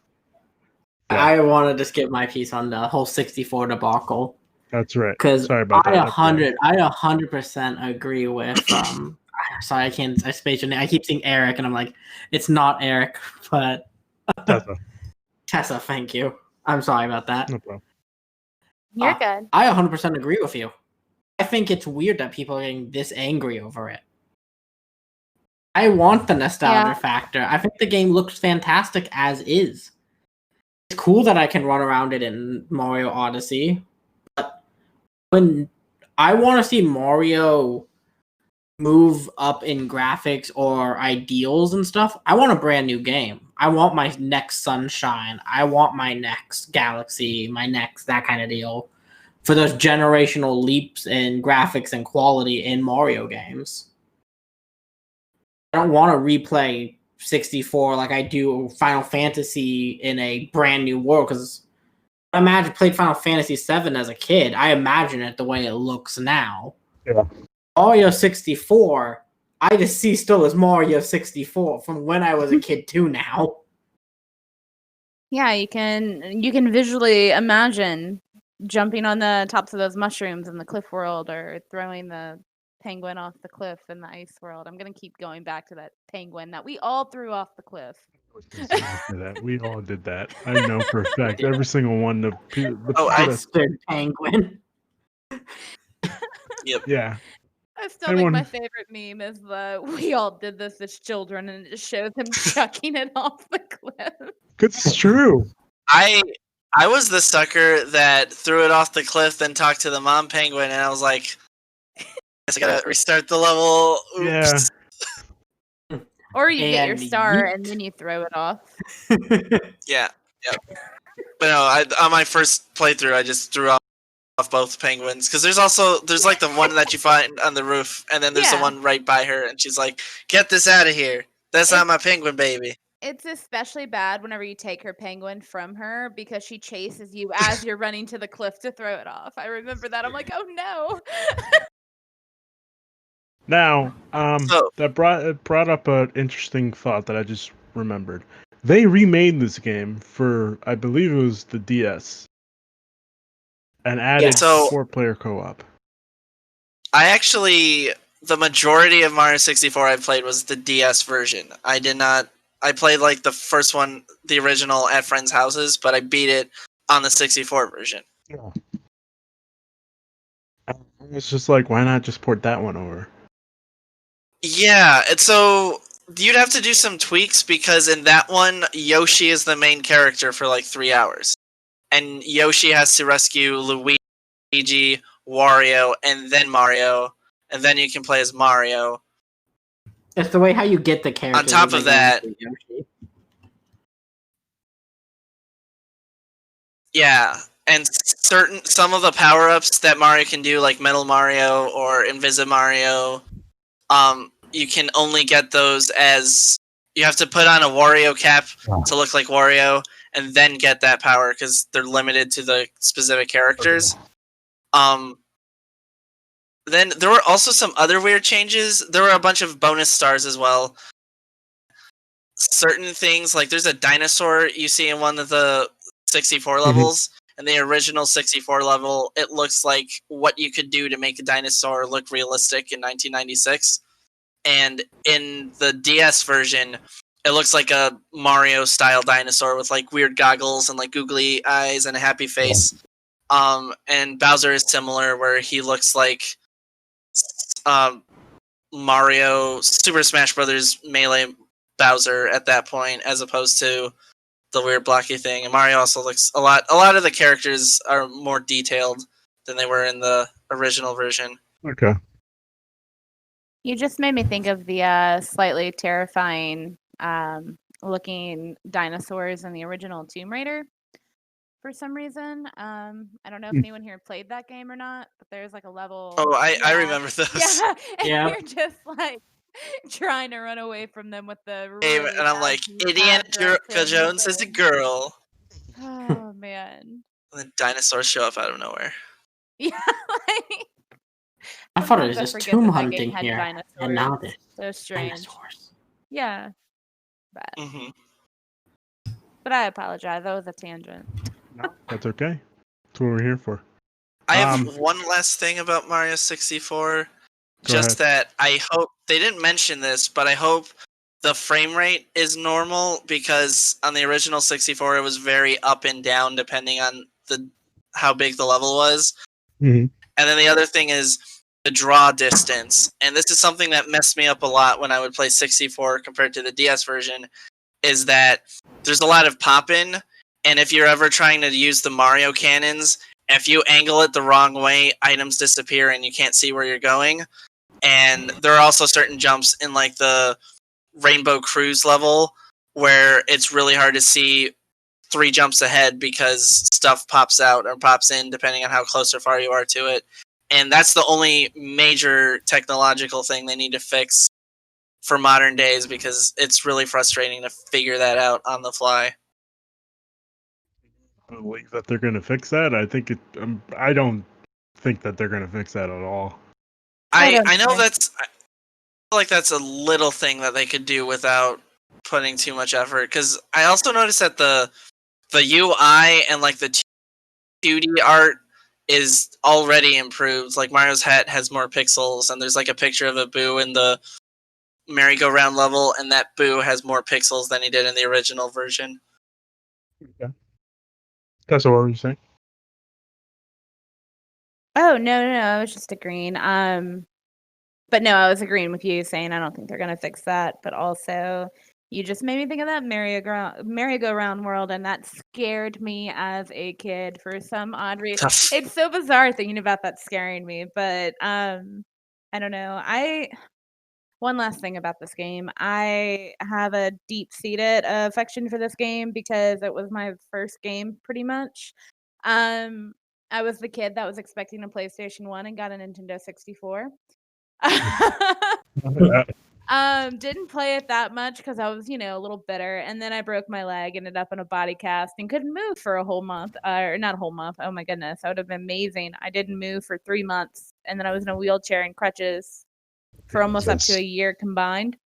yeah. I want to just give my piece on the whole 64 debacle. That's right. Because Sorry about that. I 100% agree with. Sorry, I can't. I spaced your name. I keep saying Eric, and I'm like, it's not Eric, but Tessa. Thank you. I'm sorry about that. No problem. You're good. I 100% agree with you. I think it's weird that people are getting this angry over it. I want the nostalgia factor. I think the game looks fantastic as is. It's cool that I can run around it in Mario Odyssey, but when I want to see Mario move up in graphics or ideals and stuff, I want a brand new game. I want my next Sunshine. I want my next Galaxy, my next that kind of deal. For those generational leaps in graphics and quality in Mario games. I don't want to replay 64 like I do Final Fantasy in a brand new world, because I imagine played Final Fantasy 7 as a kid. I imagine it the way it looks now. Yeah. Mario 64, I just see still as Mario 64 from when I was a kid to now. Yeah, you can visually imagine jumping on the tops of those mushrooms in the cliff world, or throwing the penguin off the cliff in the ice world. I'm gonna keep going back to that penguin that we all threw off the cliff. We all did that. I know for a fact. Every single one. The penguin. Yep. Yeah. I still think my favorite meme is the "we all did this as children," and it just shows him chucking it off the cliff. It's true. I was the sucker that threw it off the cliff, then talked to the mom penguin, and I was like, I gotta restart the level. Oops. Yeah. Or you get your star and then you throw it off. Yeah. Yep. But no, on my first playthrough, I just threw off both penguins because there's like the one that you find on the roof, and then there's the Yeah. one right by her, and she's like, "Get this out of here! That's not my penguin, baby." It's especially bad whenever you take her penguin from her because she chases you as you're running to the cliff to throw it off. I remember that. I'm like, oh no. Now, So that brought up an interesting thought that I just remembered. They remade this game for, I believe it was the DS, and added So 4-player co-op. I actually the majority of Mario 64 I played was the DS version. I did not. I played like the first one, the original, at friends' houses, but I beat it on the 64 version. Yeah. It's just like, why not just port that one over? Yeah, and so you'd have to do some tweaks because in that one, Yoshi is the main character for like 3 hours. And Yoshi has to rescue Luigi, Wario, and then Mario. And then you can play as Mario. It's the way how you get the characters. On top of that, yeah, and some of the power-ups that Mario can do, like Metal Mario or Invisi Mario, you can only get those as you have to put on a Wario cap to look like Wario, and then get that power because they're limited to the specific characters. Then there were also some other weird changes. There were a bunch of bonus stars as well. Certain things, like there's a dinosaur you see in one of the 64 levels. In the original 64 level, it looks like what you could do to make a dinosaur look realistic in 1996. And in the DS version, it looks like a Mario-style dinosaur with like weird goggles and like googly eyes and a happy face. And Bowser is similar, where he looks like Mario Super Smash Brothers Melee Bowser at that point, as opposed to the weird blocky thing. And Mario also looks a lot of the characters are more detailed than they were in the original version. Okay. You just made me think of the slightly terrifying looking dinosaurs in the original Tomb Raider for some reason. I don't know if anyone here played that game or not, but there's like a level. Oh, I remember those. Yeah, and Yeah. you're just like trying to run away from them with the Game, really and I'm bad like, D-pad Indiana directions Jones is a and- girl. Oh man. And then dinosaurs show up out of nowhere. Yeah, like I thought it was sometimes I just forget tomb that that hunting game had here, and dinosaurs. now there's So strange. dinosaurs. Yeah. But, Hmm. but I apologize. That was a tangent. No, that's okay. That's what we're here for. I have one last thing about Mario 64. Go Just that I hope they didn't mention this, but I hope the frame rate is normal because on the original 64 it was very up and down depending on how big the level was. Mhm. And then the other thing is the draw distance. And this is something that messed me up a lot when I would play 64 compared to the DS version, is that there's a lot of pop-in, and if you're ever trying to use the Mario cannons, if you angle it the wrong way, items disappear and you can't see where you're going. And there are also certain jumps in like the Rainbow Cruise level where it's really hard to see 3 jumps ahead because stuff pops out or pops in depending on how close or far you are to it. And that's the only major technological thing they need to fix for modern days because it's really frustrating to figure that out on the fly. I believe that they're going to fix that. I think it. I don't think that they're going to fix that at all. I I know don't I feel like that's a little thing that they could do without putting too much effort. Because I also noticed that the UI and like the 2D art is already improved. Like Mario's hat has more pixels, and there's like a picture of a Boo in the merry-go-round level, and that Boo has more pixels than he did in the original version. Okay. That's what were you saying? Oh no, I was just agreeing. But no, I was agreeing with you saying I don't think they're gonna fix that. But also, you just made me think of that merry-go-round world, and that scared me as a kid for some odd reason. Tough. It's so bizarre thinking about that scaring me, but I don't know. one last thing about this game. I have a deep-seated affection for this game because it was my first game, pretty much. I was the kid that was expecting a PlayStation 1 and got a Nintendo 64. Didn't play it that much because I was, a little bitter. And then I broke my leg, ended up in a body cast, and couldn't move for a whole month. Or not a whole month. Oh my goodness. That would have been amazing. I didn't move for 3 months. And then I was in a wheelchair and crutches for almost up to a year combined.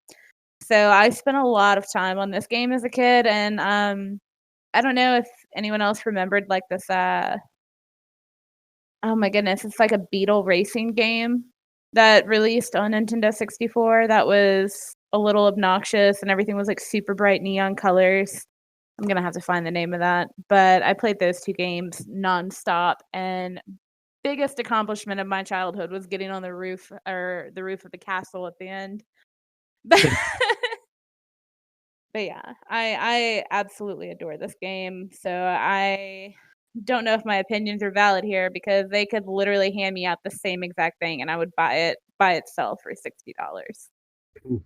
So I spent a lot of time on this game as a kid. And I don't know if anyone else remembered like this. Oh my goodness. It's like a beetle racing game that released on Nintendo 64 that was a little obnoxious and everything was like super bright neon colors. I'm gonna have to find the name of that. But I played those 2 games nonstop, and biggest accomplishment of my childhood was getting on the roof of the castle at the end. But yeah, I absolutely adore this game. So I don't know if my opinions are valid here because they could literally hand me out the same exact thing and I would buy it by itself for $60.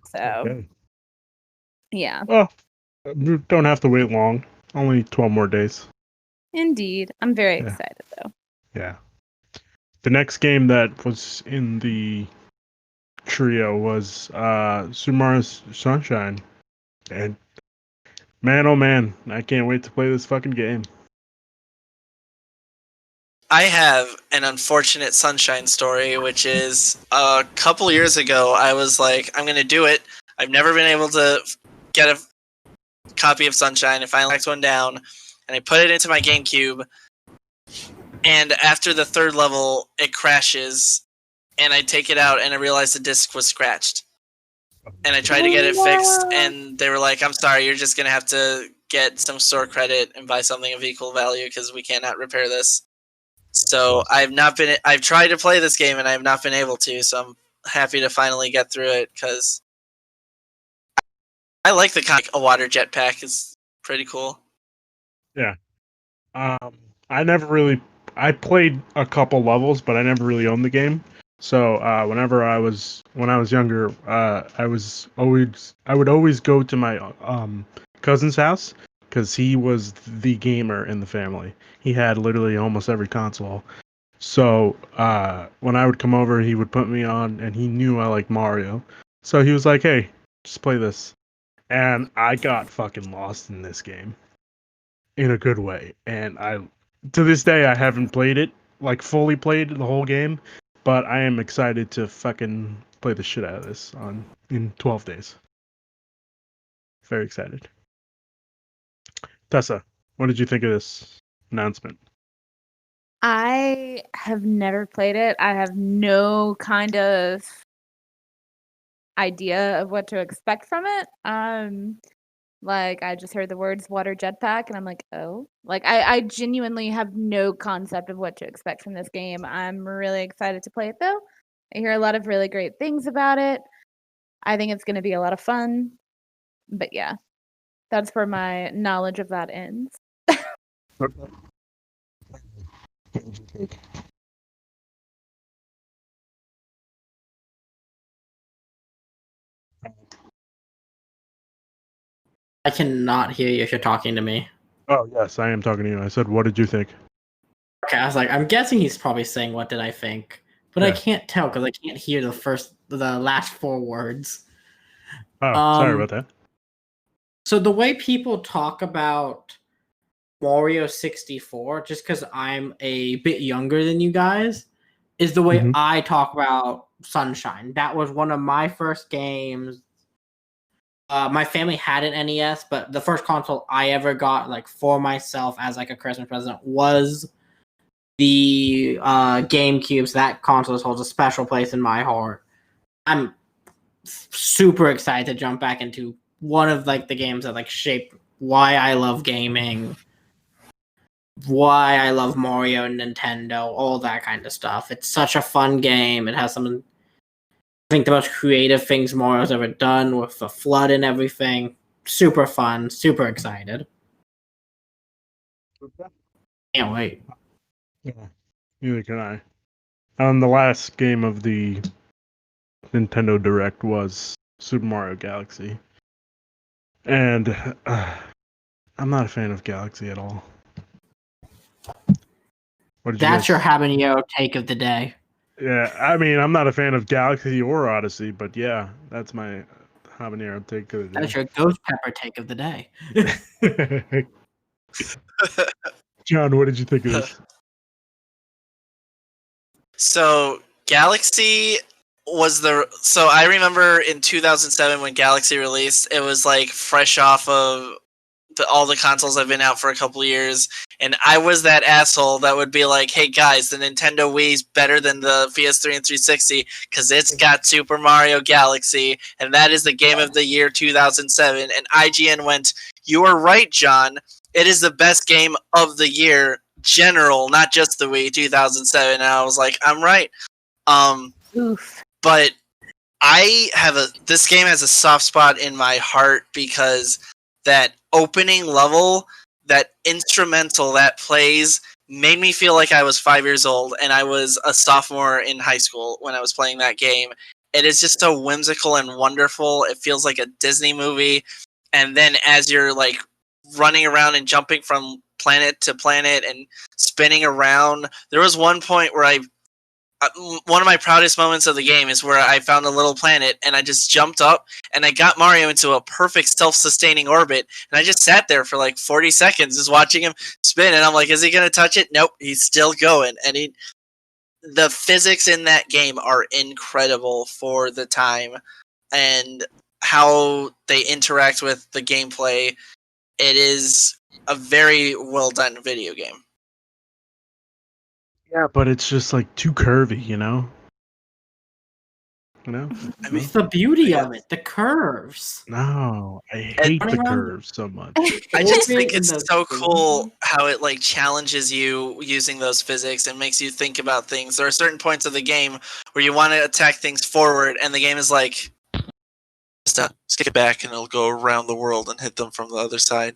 So, Okay. yeah, Well, you don't have to wait long. Only 12 more days. indeed. I'm very Yeah. excited though. Yeah. The next game that was in the trio was Super Mario Sunshine. And man, oh man, I can't wait to play this fucking game. I have an unfortunate Sunshine story, which is a couple years ago, I was like, I'm going to do it. I've never been able to get a copy of Sunshine. I finally tracked one down, and I put it into my GameCube. And after the 3rd level, it crashes, and I take it out, and I realize the disc was scratched. And I tried to get it fixed, and they were like, I'm sorry, you're just going to have to get some store credit and buy something of equal value because we cannot repair this. So I've tried to play this game and I have not been able to, so I'm happy to finally get through it because I like the kind of a water jetpack is pretty cool. Yeah. I played a couple levels, but I never really owned the game. So when I was younger, I would always go to my cousin's house because he was the gamer in the family. He had literally almost every console. So when I would come over, he would put me on, and he knew I liked Mario. So he was like, "Hey, just play this," and I got fucking lost in this game in a good way. And to this day, I haven't played it, like fully played the whole game, but I am excited to fucking play the shit out of this in 12 days. Very excited. Tessa, what did you think of this announcement? I have never played it. I have no kind of idea of what to expect from it. Like I just heard the words water jetpack and I'm like, oh. Like I genuinely have no concept of what to expect from this game. I'm really excited to play it though. I hear a lot of really great things about it. I think it's gonna be a lot of fun. But yeah, that's where my knowledge of that ends. I cannot hear you if you're talking to me. Oh yes, I am talking to you. I said, what did you think? Okay, I was like, I'm guessing he's probably saying, "What did I think?" But I Yeah. can't tell because I can't hear the last 4 words. Oh, sorry about that. So the way people talk about Mario 64, just because I'm a bit younger than you guys, is the way Mhm. I talk about Sunshine. That was one of my first games. My family had an NES, but the first console I ever got, like for myself as like a Christmas present, was the GameCube. So that console holds a special place in my heart. I'm super excited to jump back into one of like the games that like shaped why I love gaming, why I love Mario and Nintendo, all that kind of stuff. It's such a fun game. It has some, I think, the most creative things Mario's ever done with the flood and everything. Super fun, super excited. Can't wait. Yeah. Neither can I. The last game of the Nintendo Direct was Super Mario Galaxy. And I'm not a fan of Galaxy at all. What did you That's guys... your habanero take of the day. Yeah, I mean, I'm not a fan of Galaxy or Odyssey, but yeah, that's my habanero take of the That's day. your ghost pepper take of the day. John, what did you think of this? So Galaxy was so I remember in 2007 when Galaxy released, it was like fresh off of all the consoles have been out for a couple of years, and I was that asshole that would be like, "Hey guys, the Nintendo Wii's better than the PS3 and 360 because it's got Super Mario Galaxy, and that is the game of the year 2007." And IGN went, "You are right, John. It is the best game of the year, general, not just the Wii 2007." And I was like, "I'm right." Oof. But this game has a soft spot in my heart because that opening level, that instrumental that plays, made me feel like I was 5 years old and I was a sophomore in high school when I was playing that game. It is just so whimsical and wonderful. It feels like a Disney movie. And then as you're like running around and jumping from planet to planet and spinning around, there was one point where one of my proudest moments of the game is where I found a little planet and I just jumped up and I got Mario into a perfect self-sustaining orbit, and I just sat there for like 40 seconds just watching him spin, and I'm like, is he going to touch it? Nope, he's still going. And the physics in that game are incredible for the time and how they interact with the gameplay. It is a very well done video game. Yeah, but it's just like too curvy, you know? You know? I mean, It's the beauty of it, the curves. No, I hate the curves so much. I just Orbit think in it's the so cool screen. how it like challenges you using those physics and makes you think about things. There are certain points of the game where you want to attack things forward, and the game is like, just get back, and it'll go around the world and hit them from the other side.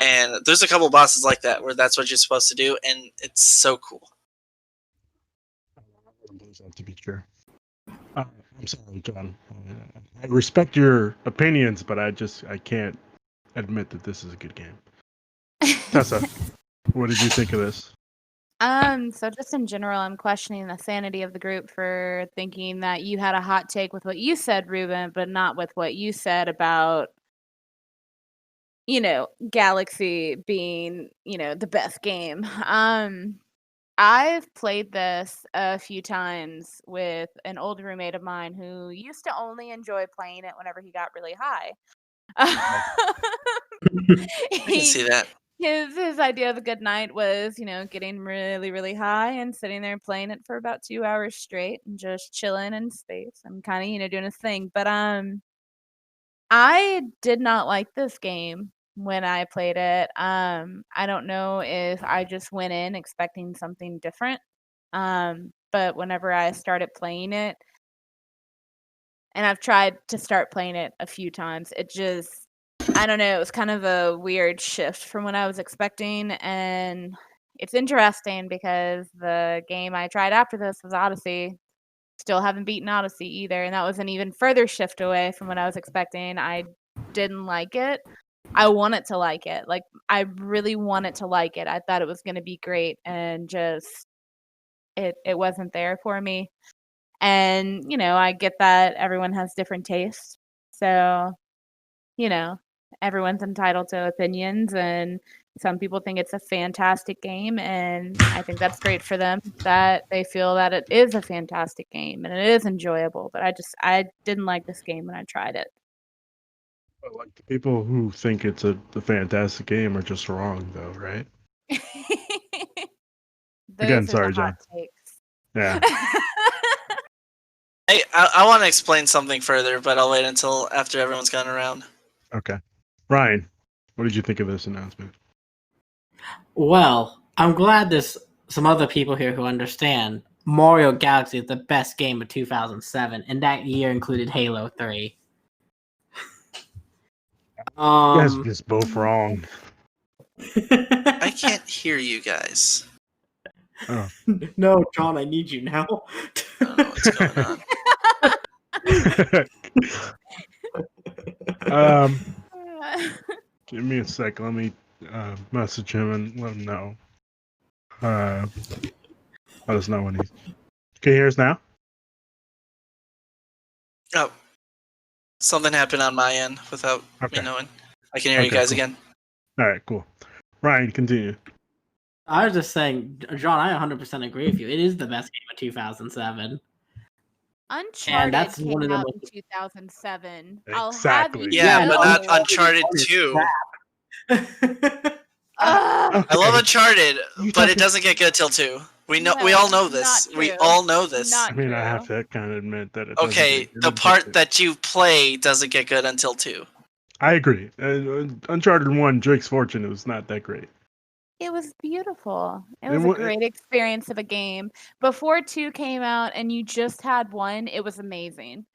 And there's a couple bosses like that where that's what you're supposed to do, and it's so cool. To be sure. I'm sorry, John. I respect your opinions, but I can't admit that this is a good game. Tessa, what did you think of this? So just in general, I'm questioning the sanity of the group for thinking that you had a hot take with what you said, Ruben, but not with what you said about, Galaxy being, the best game. I've played this a few times with an old roommate of mine who used to only enjoy playing it whenever he got really high. I can see that. His idea of a good night was, getting really, really high and sitting there playing it for about 2 hours straight and just chilling in space and kind of, doing his thing. But I did not like this game when I played it. I don't know if I just went in expecting something different. But whenever I started playing it, and I've tried to start playing it a few times, it just, I don't know, it was kind of a weird shift from what I was expecting. And it's interesting because the game I tried after this was Odyssey. Still haven't beaten Odyssey either, and that was an even further shift away from what I was expecting. I didn't like it. I wanted to like it. Like, I really wanted to like it. I thought it was going to be great, and just it wasn't there for me. And, I get that everyone has different tastes. So, everyone's entitled to opinions, and some people think it's a fantastic game, and I think that's great for them that they feel that it is a fantastic game and it is enjoyable. But I didn't like this game when I tried it. Like, the people who think it's a fantastic game are just wrong, though, right? Again, Those are sorry, the hot John. takes. Yeah. I want to explain something further, but I'll wait until after everyone's gone around. Okay. Ryan, what did you think of this announcement? Well, I'm glad there's some other people here who understand Mario Galaxy is the best game of 2007, and that year included Halo 3. You guys are just both wrong. I can't hear you guys. Oh. No, John, I need you now. I don't know what's going on. Give me a sec. Let me message him and let him know. Let us know when he's. Can you hear us now? Oh, something happened on my end without Okay. me knowing. I can hear you Okay, guys cool. again. All right, cool. Ryan, continue. I was just saying, John, I 100% agree with you. It is the best game of 2007. Uncharted that's one came of the out most- in 2007. Exactly. I'll have you Yeah, Yeah, but know. not Uncharted Uncharted is 2. Ugh. I love Uncharted, You but it talking- doesn't get good till 2. We No, all know this. not We true. all know this. Not I mean, I have true. to kind of admit that it. Okay, doesn't the get part good. that you play doesn't get good until 2. I agree. Uncharted 1, Drake's Fortune, was not that great. It was beautiful. It It was a wa- great experience of a game. Before 2 came out and you just had 1, it was amazing.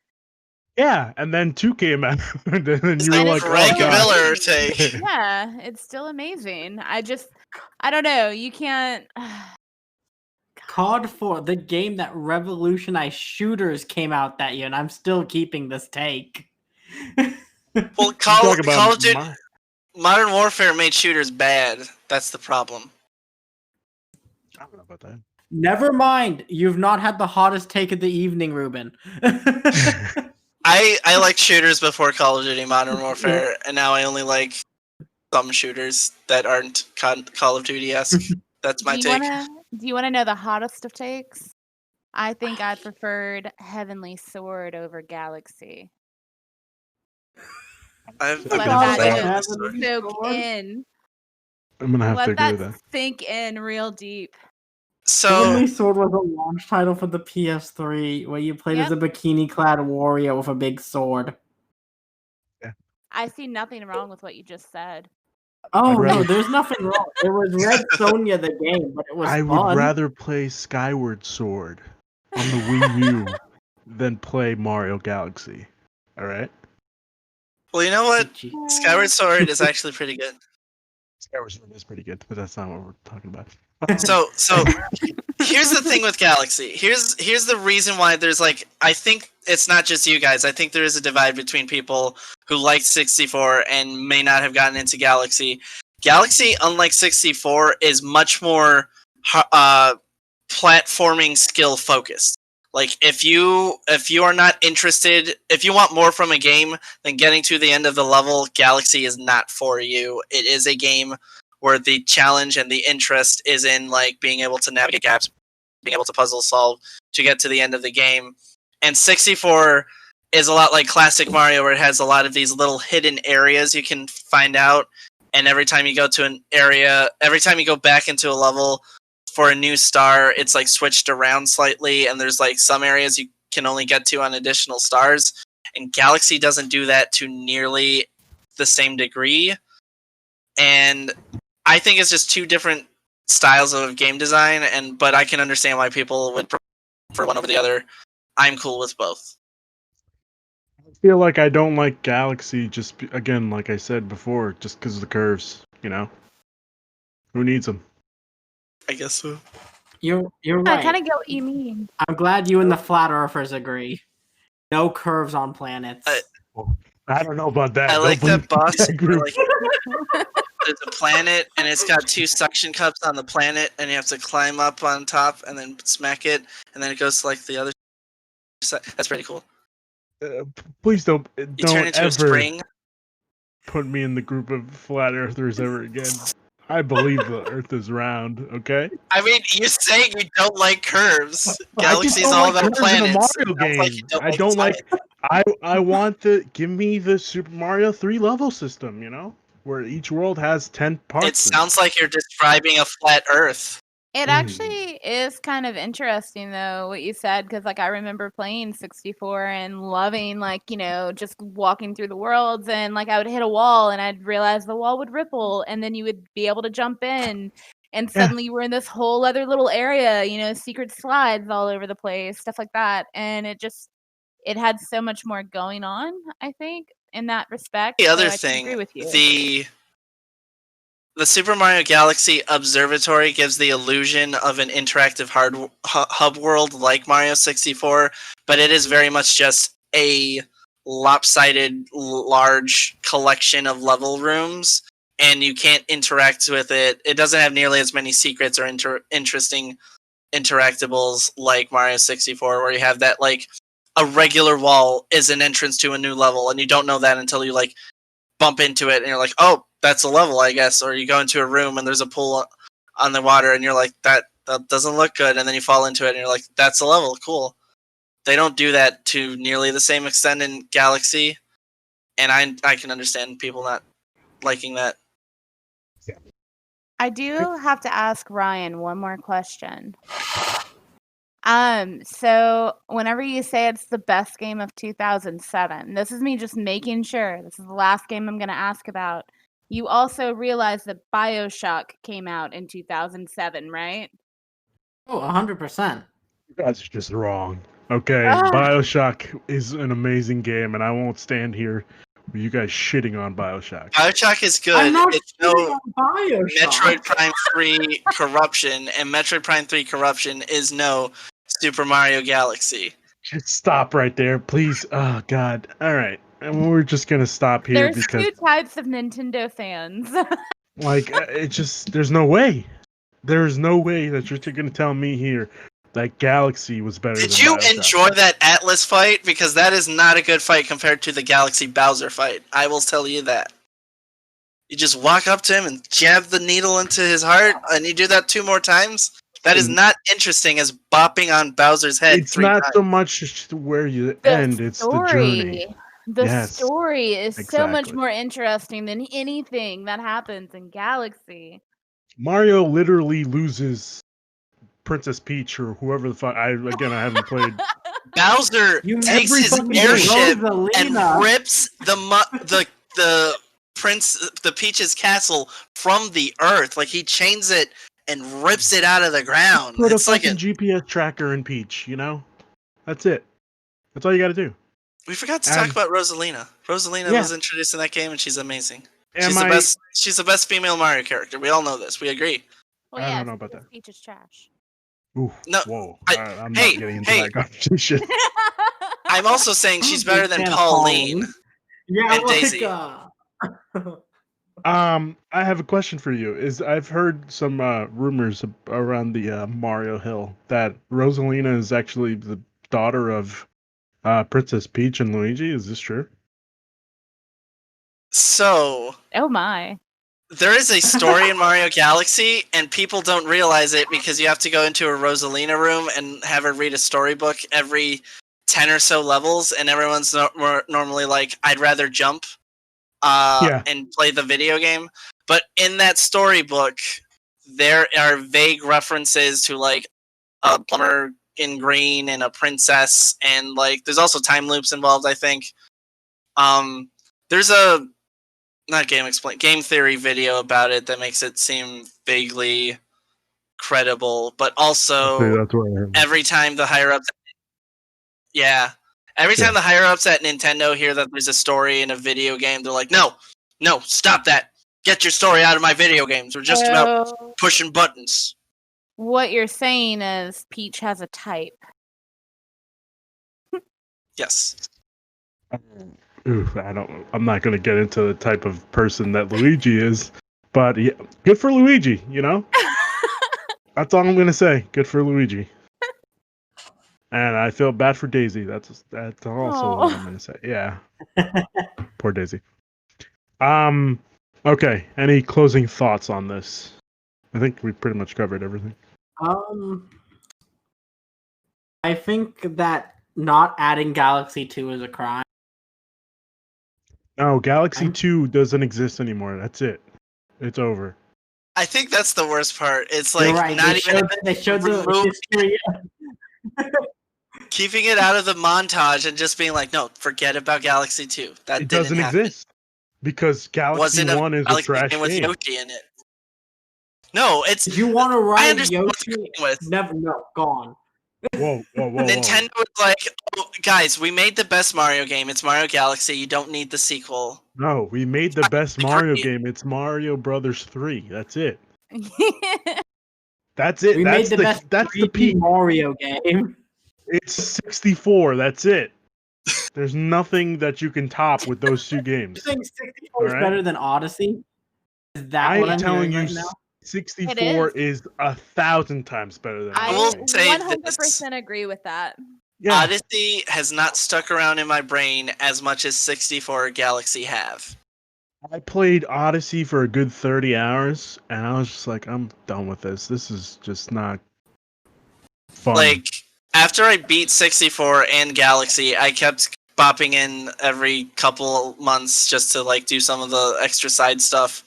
Yeah, and then 2 came out, and then you were And like, it's "Oh Greg still god." Miller amazing. take. Yeah, it's still amazing. I don't know. You can't. COD 4, the game that revolutionized shooters, came out that year, and I'm still keeping this take. Well, Talk about Call of Duty Modern Warfare made shooters bad. That's the problem. I don't know about that. Never mind, you've not had the hottest take of the evening, Ruben. I like shooters before Call of Duty Modern Warfare, and now I only like some shooters that aren't Call of Duty-esque. That's my take. Do you wanna know the hottest of takes? I think I preferred Heavenly Sword over Galaxy. I've Let been that playing just this story. soak in. I'm gonna have to Let agree with that that. sink in real deep. So Heavenly Sword was a launch title for the PS3 where you played as a bikini-clad warrior with a big sword. I see nothing wrong with what you just said. Oh I'd no, rather- there's nothing wrong. It was Red Sonja the game, but it was I fun. would rather play Skyward Sword on the Wii U than play Mario Galaxy. All right. well, you know what? Gee. Skyward Sword is actually pretty good. Skyward Sword is pretty good, but that's not what we're talking about. So here's the thing with Galaxy. Here's the reason why there's like, I think it's not just you guys. I think there is a divide between people who like 64 and may not have gotten into Galaxy. Galaxy, unlike 64, is much more platforming skill focused. Like if you are not interested, if you want more from a game than getting to the end of the level, Galaxy is not for you. It is a game where the challenge and the interest is in like being able to navigate gaps, being able to puzzle solve to get to the end of the game. And 64 is a lot like classic Mario, where it has a lot of these little hidden areas you can find out. And every time you go to an area, every time you go back into a level for a new star, it's like switched around slightly. And there's like some areas you can only get to on additional stars. And Galaxy doesn't do that to nearly the same degree. And I think it's just two different styles of game design, but I can understand why people would prefer one over the other. I'm cool with both. I feel like I don't like Galaxy again, like I said before, just because of the curves. You know, who needs them? I guess so. You're I right. kind of get what you mean. I'm glad you and the flat earthers agree. No curves on planets. I don't know about that. I like Don't that boss. that group. Like, there's a planet, and it's got 2 suction cups on the planet, and you have to climb up on top and then smack it, and then it goes to like the other side. That's pretty cool. Please don't You turn don't into a ever spring. put me in the group of flat earthers ever again. I believe the Earth is round. Okay. I mean, you're saying you don't like curves. I just Galaxy's don't all like about curves in a planets. Mario Sounds like game. you don't I don't science. like. I want give me the Super Mario 3 level system. You know, where each world has 10 parts. It sounds like you're describing a flat Earth. It actually is kind of interesting though what you said, because like I remember playing 64 and loving like, you know, just walking through the worlds, and like I would hit a wall and I'd realize the wall would ripple and then you would be able to jump in and suddenly you were in this whole other little area, you know, secret slides all over the place, stuff like that. And it had so much more going on, I think, in that respect. The other I thing, agree with you. the Super Mario Galaxy Observatory gives the illusion of an interactive hub world like Mario 64, but it is very much just a lopsided, large collection of level rooms, and you can't interact with it. It doesn't have nearly as many secrets or interesting interactables like Mario 64, where you have that like a regular wall is an entrance to a new level, and you don't know that until you like bump into it, and you're like, oh, that's a level, I guess. Or you go into a room and there's a pool on the water, and you're like, that doesn't look good, and then you fall into it, and you're like, that's a level, cool. They don't do that to nearly the same extent in Galaxy, and I can understand people not liking that. I do have to ask Ryan one more question. So whenever you say it's the best game of 2007, this is me just making sure. This is the last game I'm going to ask about. You also realize that BioShock came out in 2007, right? Oh, 100%. You guys are just wrong. Okay, Ah. BioShock is an amazing game, and I won't stand here with you guys shitting on BioShock. BioShock is good. I'm not It's shitting no on BioShock. Metroid Prime 3 Corruption, and Metroid Prime 3 Corruption is no Super Mario Galaxy. Just stop right there, please. Oh, God. All right. And we're just going to stop here There's because, two types of Nintendo fans. like, it just, there's no way. There's no way that you're going to tell me here that Galaxy was better Did than you BioShock. enjoy that Atlas fight? Because that is not a good fight compared to the Galaxy Bowser fight. I will tell you that. You just walk up to him and jab the needle into his heart, and you do that 2 more times? That is not interesting as bopping on Bowser's head It's 3 not times. so much where you end, it's the journey. The Yes, story is so much exactly. more interesting than anything that happens in Galaxy. Mario literally loses Princess Peach or whoever the fuck. I haven't played. Bowser You takes every his fucking airship Rosalina. and rips the Peach's castle from the earth. Like he chains it and rips it out of the ground. Put a It's like fucking GPS tracker in Peach, you know? That's it. That's all you gotta do. we forgot to And- talk about Rosalina. Rosalina Yeah. was introduced in that game, and she's amazing. Am She's I- the best. She's the best female Mario character. We all know this. We agree. Well, I don't yes, know about because that. Peach is trash. Ooh, No, whoa. I- I'm hey, not getting into hey. that conversation. I'm also saying she's better than Fan of Pauline. Yeah, and like, Daisy. I have a question for you. I've heard some rumors around the Mario Hill that Rosalina is actually the daughter of Princess Peach and Luigi. Is this true? So Oh my. there is a story in Mario Galaxy, and people don't realize it because you have to go into a Rosalina room and have her read a storybook every 10 or so levels, and everyone's normally like, I'd rather jump and play the video game. But in that storybook, there are vague references to like a plumber in green and a princess, and like there's also time loops involved, I think. There's a game theory video about it that makes it seem vaguely credible, but also That's what I heard. every time the higher ups time the higher ups at Nintendo hear that there's a story in a video game, they're like, no, stop that. Get your story out of my video games. We're just about So, pushing buttons. what you're saying is Peach has a type. Yes. Ooh, I'm not gonna get into the type of person that Luigi is, but yeah, good for Luigi. You know, that's all I'm gonna say. Good for Luigi. And I feel bad for Daisy. That's also what I'm gonna say. Yeah, poor Daisy. Okay. Any closing thoughts on this? I think we pretty much covered everything. I think that not adding Galaxy 2 is a crime. No, Galaxy 2 doesn't exist anymore. That's it. It's over. I think that's the worst part. It's You're like right. not They showed the remove- history. keeping it out of the montage and just being like, no, forget about Galaxy 2. That It didn't doesn't happen. exist because Galaxy Wasn't 1 is a Galaxy trash game with game. Yoshi in it. No, it's If you want to I ride understand what you're Yoshi, going with. never, no, gone. Whoa. Nintendo was like, oh, guys, we made the best Mario game. It's Mario Galaxy. You don't need the sequel. No, we made the best agree. Mario game. It's Mario Brothers 3. That's it. That's it. We That's made the best that's the 3D peak. Mario game. It's 64. That's it. There's nothing that you can top with those two You games. think 64 is Alright. better than Odyssey? Is that what I'm I'm telling hearing you, right now? 64 is 1,000 times better than I will Odyssey. say 100% agree with that. Yeah, Odyssey has not stuck around in my brain as much as 64 or Galaxy have. I played Odyssey for a good 30 hours, and I was just like, I'm done with this. This is just not fun. Like, after I beat 64 and Galaxy, I kept bopping in every couple months just to like do some of the extra side stuff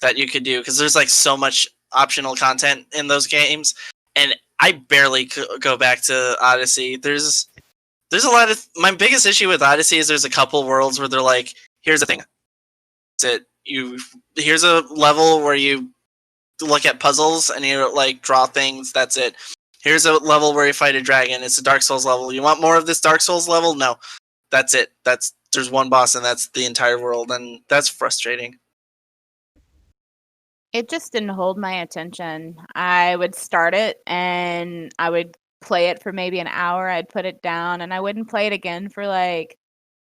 that you could do, because there's like so much optional content in those games, and I barely go back to Odyssey. There's a lot of, my biggest issue with Odyssey is there's a couple worlds where they're like, here's the thing, that's it. Here's a level where you look at puzzles and you like draw things. That's it. Here's a level where you fight a dragon. It's a Dark Souls level. You want more of this Dark Souls level? No, that's it. There's one boss and that's the entire world, and that's frustrating. It just didn't hold my attention. I would start it and I would play it for maybe an hour. I'd put it down and I wouldn't play it again for like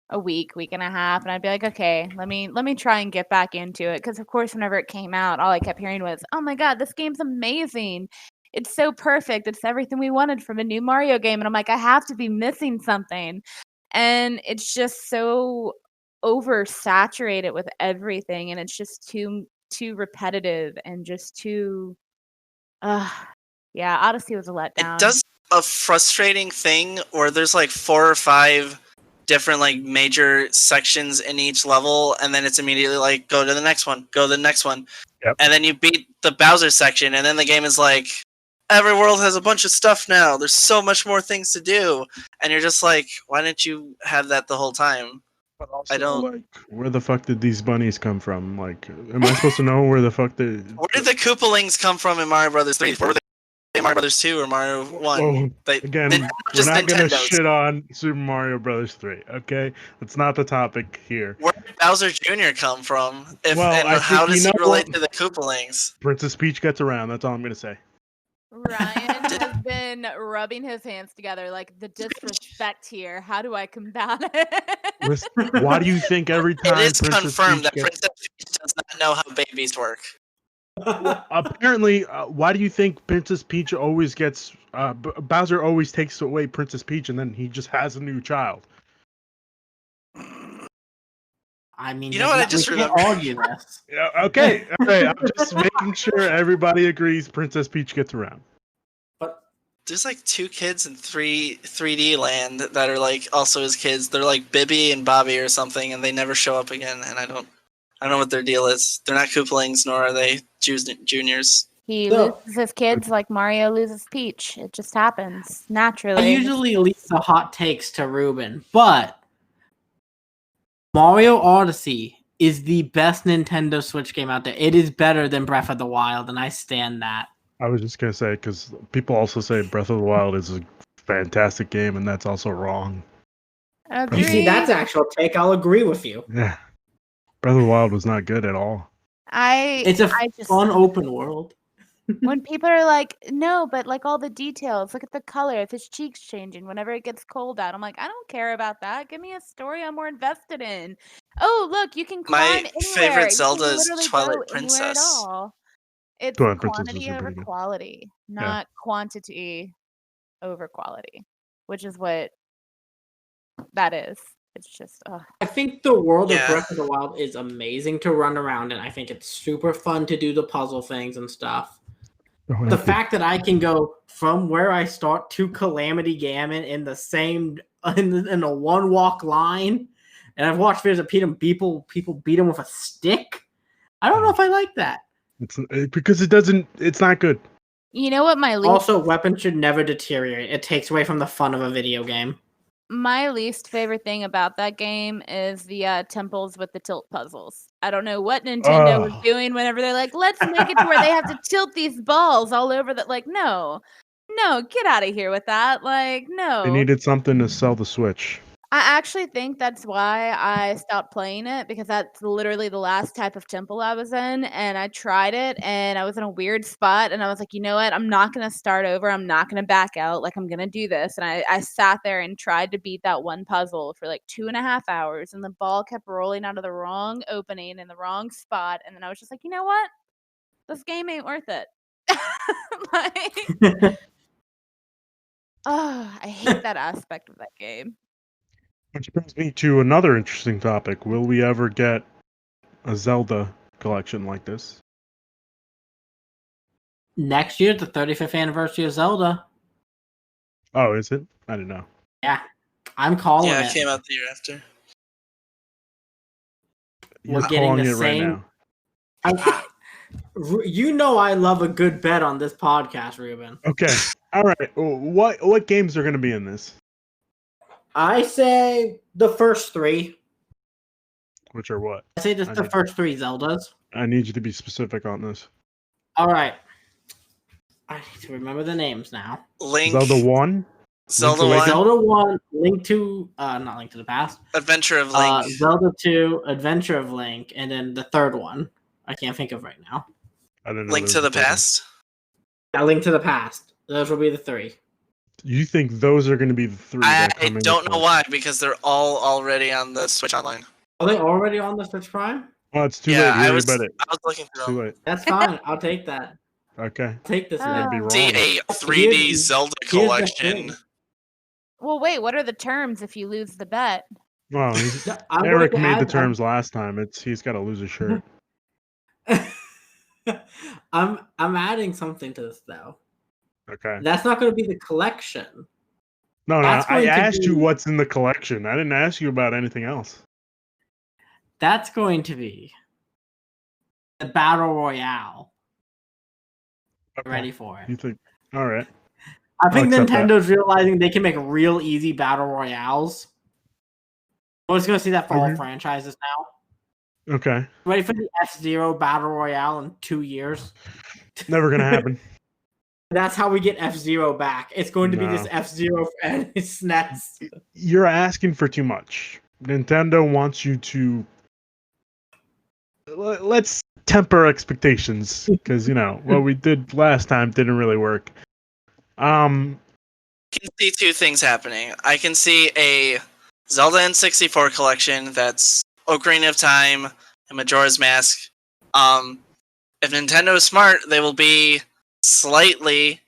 a week and a half, and I'd be like, okay, let me try and get back into it, because of course whenever it came out, all I kept hearing was, oh my god, this game's amazing, it's so perfect, it's everything we wanted from a new Mario game, and I'm like, I have to be missing something, and it's just so oversaturated with everything, and it's just too repetitive and just too yeah, Odyssey was a letdown. It does a frustrating thing where there's like 4 or 5 different like major sections in each level, and then it's immediately like, go to the next one, go to the next one. Yep. And then you beat the Bowser section, and then the game is like, every world has a bunch of stuff now, there's so much more things to do, and you're just like, why didn't you have that the whole time? But also, I don't like, where the fuck did these bunnies come from? Like, am I supposed to know where the fuck they? Where did the Koopalings come from in Mario Brothers 3? Where were they in Mario Brothers 2 or Mario 1? Oh, They again, they're we're just not gonna Nintendo's. shit on Super Mario Brothers 3. Okay, that's not the topic here. Where did Bowser Jr. come from? Well, And I how think does you he know relate what- to the Koopalings? Princess Peach gets around. That's all I'm gonna say. Ryan has been rubbing his hands together like, the disrespect here. How do I combat it? Listen, why do you think every time It is Princess confirmed Peach that gets Princess Peach does not know how babies work. apparently, why do you think Princess Peach always gets Bowser always takes away Princess Peach and then he just has a new child? I mean, You know what I we just can't remembered? argue this. Yeah, okay, all right. I'm just making sure everybody agrees Princess Peach gets around. But There's like 2 kids in 3D land that are like also his kids. They're like Bibby and Bobby or something, and they never show up again. And I don't know what their deal is. They're not Koopalings, nor are they juniors. He So- loses his kids like Mario loses Peach. It just happens I naturally. usually leave the hot takes to Ruben, but Mario Odyssey is the best Nintendo Switch game out there. It is better than Breath of the Wild, and I stand that. I was just gonna say, because people also say Breath of the Wild is a fantastic game, and that's also wrong. You see, Agreed. that's actual take. I'll agree with you. Yeah, Breath of the Wild was not good at all. It's a I just fun open world. when people are like, no, but like all the details, look at the color, if his cheeks changing whenever it gets cold out. I'm like, I don't care about that. Give me a story I'm more invested in. Oh, look, you can climb My anywhere. favorite You can Zelda is literally Twilight go anywhere at Princess. all. It's Twilight Princess is quantity super over good. quality, not quantity over quality, which is what that is. It's just, I think the world Yeah. of Breath of the Wild is amazing to run around in. I think it's super fun to do the puzzle things and stuff. The fact that I can go from where I start to Calamity Gammon in the same in a one walk line, and I've watched videos of people beat him with a stick. I don't know if I like that. It's because it doesn't. It's not good. you know what Also, weapons should never deteriorate. It takes away from the fun of a video game. my least favorite thing about that game is the temples with the tilt puzzles. I don't know what Nintendo was Oh. doing whenever they're like, let's make it to where they have to tilt these balls all over that. Like, no, get out of here with that. Like, no. They needed something to sell the Switch. I actually think that's why I stopped playing it, because that's literally the last type of temple I was in, and I tried it, and I was in a weird spot, and I was like, you know what? I'm not gonna start over. I'm not gonna back out. Like, I'm gonna do this. And I sat there and tried to beat that one puzzle for like 2.5 hours, and the ball kept rolling out of the wrong opening in the wrong spot, and then I was just like, you know what? This game ain't worth it. Like, oh, I hate that aspect of that game. Which brings me to another interesting topic. Will we ever get a Zelda collection like this? Next year, the 35th anniversary of Zelda. Oh, is it? I didn't know. Yeah, I'm calling Yeah, it. it came out the year after. You're We're getting calling the it right same- now. You know I love a good bet on this podcast, Ruben. Okay. All right. What games are going to be in this? I say the first three. Which are what? I say just the first three Zeldas. I need you to be specific on this. All right. I need to remember the names now. Link, Zelda 1? Zelda Link 1, Zelda 1, Link to not Link to the Past. Adventure of Link. Zelda 2, Adventure of Link, and then the third one I can't think of right now. I don't know. Link to the Past. Yeah, Link to the Past. Those will be the three. You think those are going to be the three that I come in? don't know why, because they're all already on the Switch Online. Are they already on the Switch Prime? Oh, it's too Yeah, late. You I already was bet it. looking It's through too them. late. That's fine. I'll take that. Okay. Take this. You're gonna be Oh. wrong. See a 3D Here's- Zelda here's the collection. thing. Well, wait, what are the terms if you lose the bet? Well, I'm Eric going to made the add- terms last time. He's got to lose a shirt. I'm adding something to this though. Okay. That's not going to be the collection. No, That's I going to asked you be- what's in the collection. I didn't ask you about anything else. That's going to be the Battle Royale. Okay. Ready for it. You think? All right. I think accept that. Nintendo's realizing they can make real easy battle royales. We're just gonna see that for all Mhm. franchises now. Okay. Ready for the F-Zero battle royale in 2 years? Never gonna happen. That's how we get F-Zero back. It's going to be No. this F-Zero and SNES. You're asking for too much. Nintendo wants you to. Let's temper expectations, because what we did last time didn't really work. I can see two things happening. I can see a Zelda N64 collection that's Ocarina of Time and Majora's Mask. If Nintendo is smart, they will be slightly,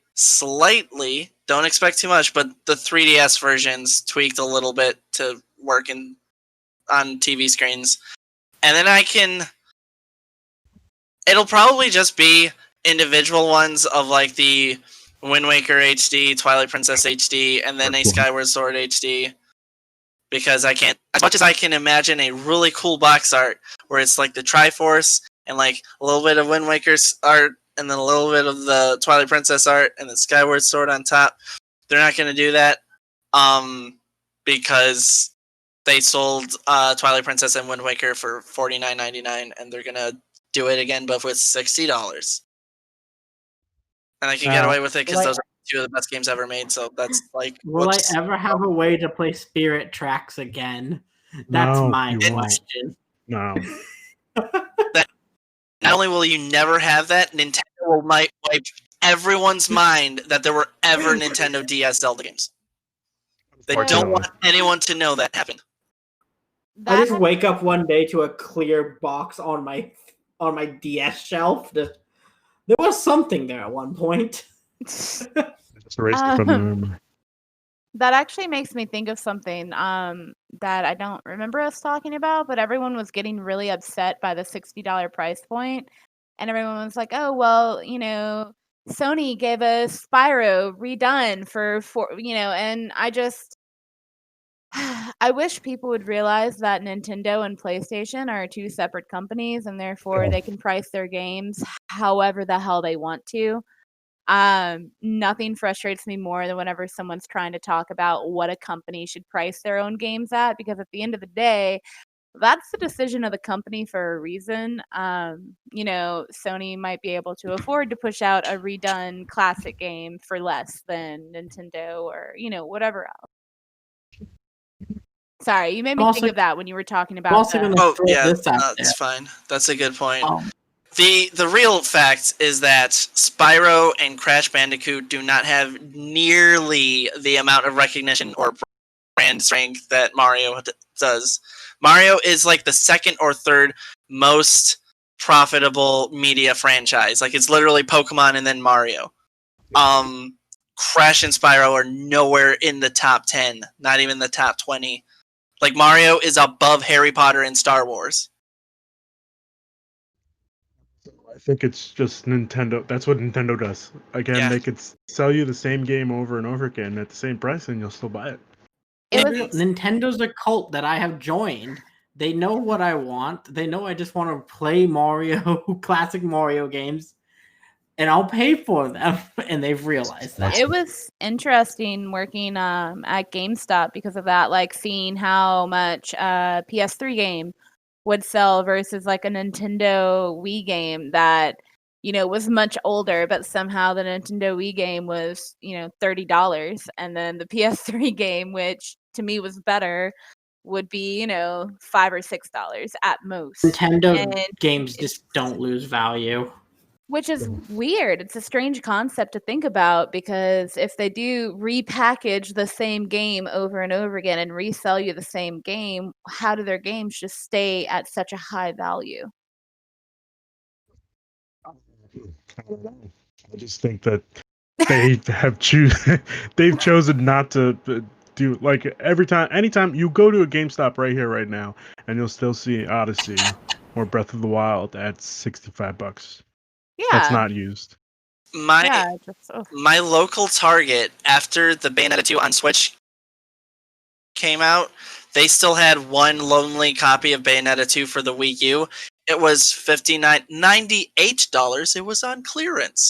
don't expect too much, but the 3DS versions tweaked a little bit to work on TV screens. And then it'll probably just be individual ones of like the Wind Waker HD, Twilight Princess HD, and then a Skyward Sword HD. Because as much as I can imagine a really cool box art where it's like the Triforce and like a little bit of Wind Waker's art and then a little bit of the Twilight Princess art and then Skyward Sword on top, they're not going to do that because they sold Twilight Princess and Wind Waker for $49.99 and they're going to do it again but with $60. And I can get away with it because those are two of the best games ever made. So that's like. Will I ever have a way to play Spirit Tracks again? That's No, my you won't. question. No. Not only will you never have that, Nintendo will might wipe everyone's mind that there were ever Nintendo DS Zelda games. They don't want anyone to know that happened. I just wake up one day to a clear box on my DS shelf. There was something there at one point. Just erased it from the memory. That actually makes me think of something that I don't remember us talking about, but everyone was getting really upset by the $60 price point. And everyone was like, oh, well, Sony gave us Spyro redone for and I wish people would realize that Nintendo and PlayStation are two separate companies, and therefore they can price their games however the hell they want to. Nothing frustrates me more than whenever someone's trying to talk about what a company should price their own games at, because at the end of the day, that's the decision of the company for a reason. Sony might be able to afford to push out a redone classic game for less than Nintendo or, whatever else. Sorry, you made me Also- think of that when you were talking about. I'm also the- gonna Oh throw yeah, this out that's fine. That's a good point. there. The real fact is that Spyro and Crash Bandicoot do not have nearly the amount of recognition or brand strength that Mario does. Mario is like the second or third most profitable media franchise. Like it's literally Pokemon and then Mario. Crash and Spyro are nowhere in the top 10, not even the top 20. Like Mario is above Harry Potter and Star Wars. I think it's just Nintendo. That's what Nintendo does. Again, Yeah. they could sell you the same game over and over again at the same price, and you'll still buy it. It Real- was Nintendo's a cult that I have joined. They know what I want. They know I just want to play Mario, classic Mario games, and I'll pay for them. And they've realized that. It was interesting working at GameStop because of that, like seeing how much PS3 game would sell versus like a Nintendo Wii game that, you know, was much older, but somehow the Nintendo Wii game was, you know, $30. And then the PS3 game, which to me was better, would be, you know, $5 or $6 at most. Nintendo And games just don't lose value. which is weird. It's a strange concept to think about because if they do repackage the same game over and over again and resell you the same game, how do their games just stay at such a high value? I don't know. I just think that they they've chosen not to do like anytime you go to a GameStop right here right now, and you'll still see Odyssey or Breath of the Wild at $65. Yeah. That's not used. My just my local Target, after the Bayonetta 2 on Switch came out, they still had one lonely copy of Bayonetta 2 for the Wii U. It was $98. It was on clearance.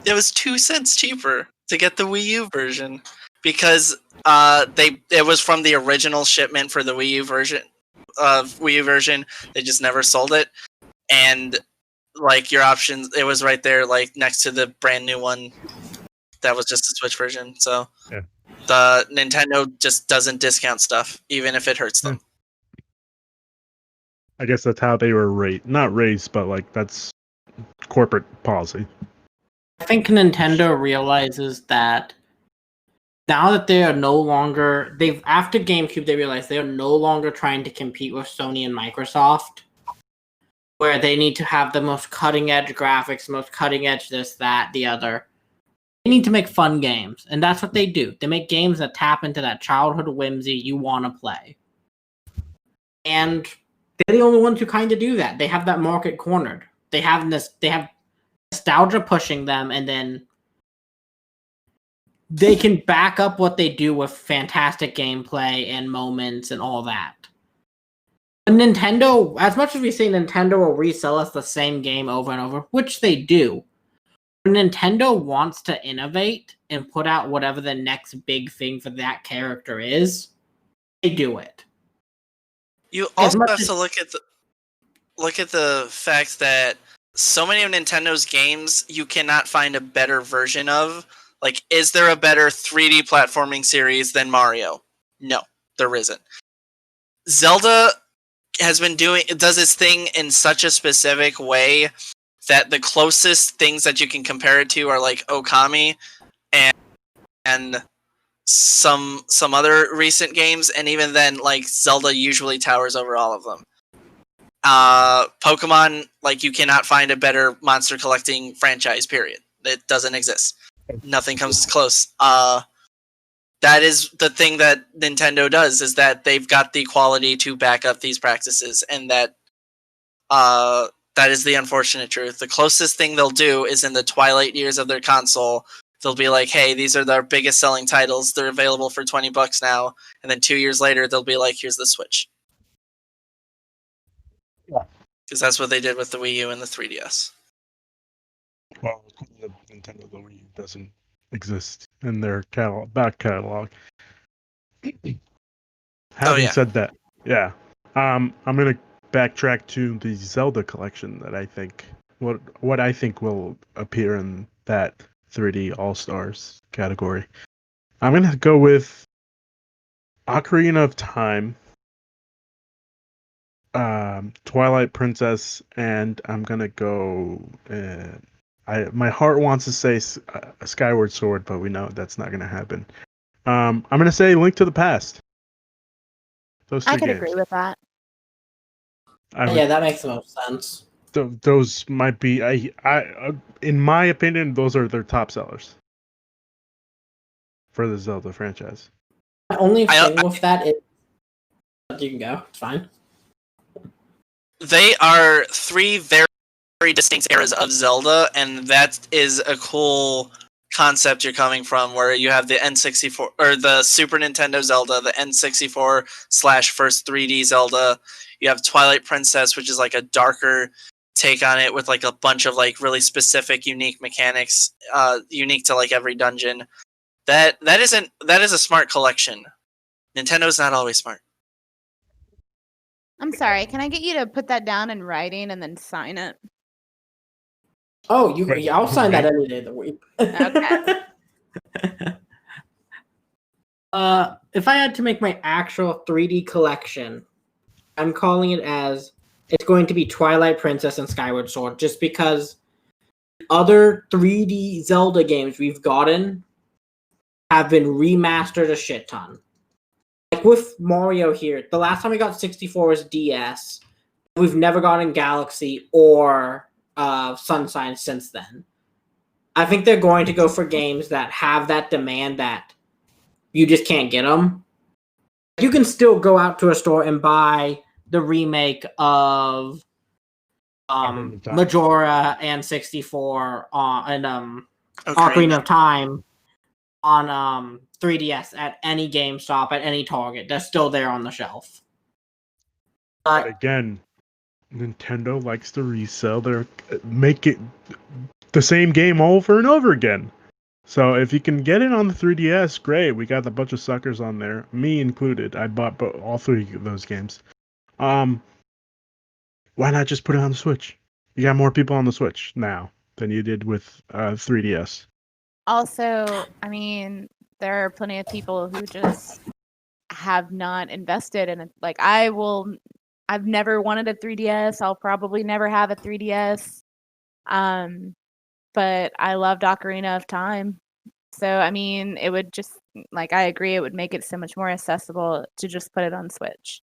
It was 2 cents cheaper to get the Wii U version because it was from the original shipment for the Wii U version. They just never sold it, and like your options, it was right there, like next to the brand new one that was just a Switch version. So Yeah. the Nintendo just doesn't discount stuff, even if it hurts them. I guess that's how they were not raised, but like that's corporate policy. I think Nintendo realizes that now that they are no longer after GameCube they realized they are no longer trying to compete with Sony and Microsoft, where they need to have the most cutting edge graphics, most cutting edge this, that, the other. They need to make fun games, and that's what they do. They make games that tap into that childhood whimsy you want to play. And they're the only ones who kind of do that. They have that market cornered. They have nostalgia pushing them, and then they can back up what they do with fantastic gameplay and moments and all that. But Nintendo, as much as we say Nintendo will resell us the same game over and over, which they do, when Nintendo wants to innovate and put out whatever the next big thing for that character is, they do it. You As also much have as- to look at the fact that so many of Nintendo's games you cannot find a better version of. Like, is there a better 3D platforming series than Mario? No, there isn't. Zelda does its thing in such a specific way that the closest things that you can compare it to are like Okami and some other recent games, and even then, like Zelda usually towers over all of them. Pokemon, like you cannot find a better monster collecting franchise. Period. It doesn't exist. Nothing comes close. That is the thing that Nintendo does, is that they've got the quality to back up these practices, and that is the unfortunate truth. The closest thing they'll do is in the twilight years of their console. They'll be like, hey, these are their biggest selling titles. They're available for $20 now. And then 2 years later, they'll be like, here's the Switch. Yeah. Because that's what they did with the Wii U and the 3DS. Well, the Nintendo Wii U doesn't exist in their back catalog. Having said that, yeah, I'm gonna backtrack to the Zelda collection that I think what I think will appear in that 3D All Stars category. I'm gonna go with Ocarina of Time, Twilight Princess, and I'm gonna go. My heart wants to say Skyward Sword, but we know that's not gonna happen. I'm gonna say Link to the Past. Those I two could games. agree with that. Yeah, that makes the most sense. Those might be. In my opinion, those are their top sellers for the Zelda franchise. My only I- thing with that is you can go. It's fine. They are three very, very distinct eras of Zelda, and that is a cool concept you're coming from, where you have the N64 or the Super Nintendo Zelda, the N64 / first 3D Zelda. You have Twilight Princess, which is like a darker take on it with like a bunch of like really specific, unique mechanics, unique to like every dungeon. That is a smart collection. Nintendo's not always smart. I'm sorry. Can I get you to put that down in writing and then sign it? Oh, Wait, I'll sign that wait. any day of the week. Okay. If I had to make my actual 3D collection, I'm calling it as it's going to be Twilight Princess and Skyward Sword, just because other 3D Zelda games we've gotten have been remastered a shit ton. Like with Mario here, the last time we got 64 was DS. We've never gotten Galaxy or Sunshine since then. I think they're going to go for games that have that demand that you just can't get them. You can still go out to a store and buy the remake of Majora and 64 and Ocarina of Time on 3DS at any GameStop, at any Target. They're still there on the shelf. But again, Nintendo likes to resell make it the same game over and over again. So if you can get it on the 3DS, great. We got a bunch of suckers on there, me included. I bought all three of those games. Why not just put it on the Switch? You got more people on the Switch now than you did with 3DS. Also, I mean, there are plenty of people who just have not invested in it. Like I've never wanted a 3DS. I'll probably never have a 3DS. But I loved Ocarina of Time. So, I mean, it would just, like, I agree, it would make it so much more accessible to just put it on Switch.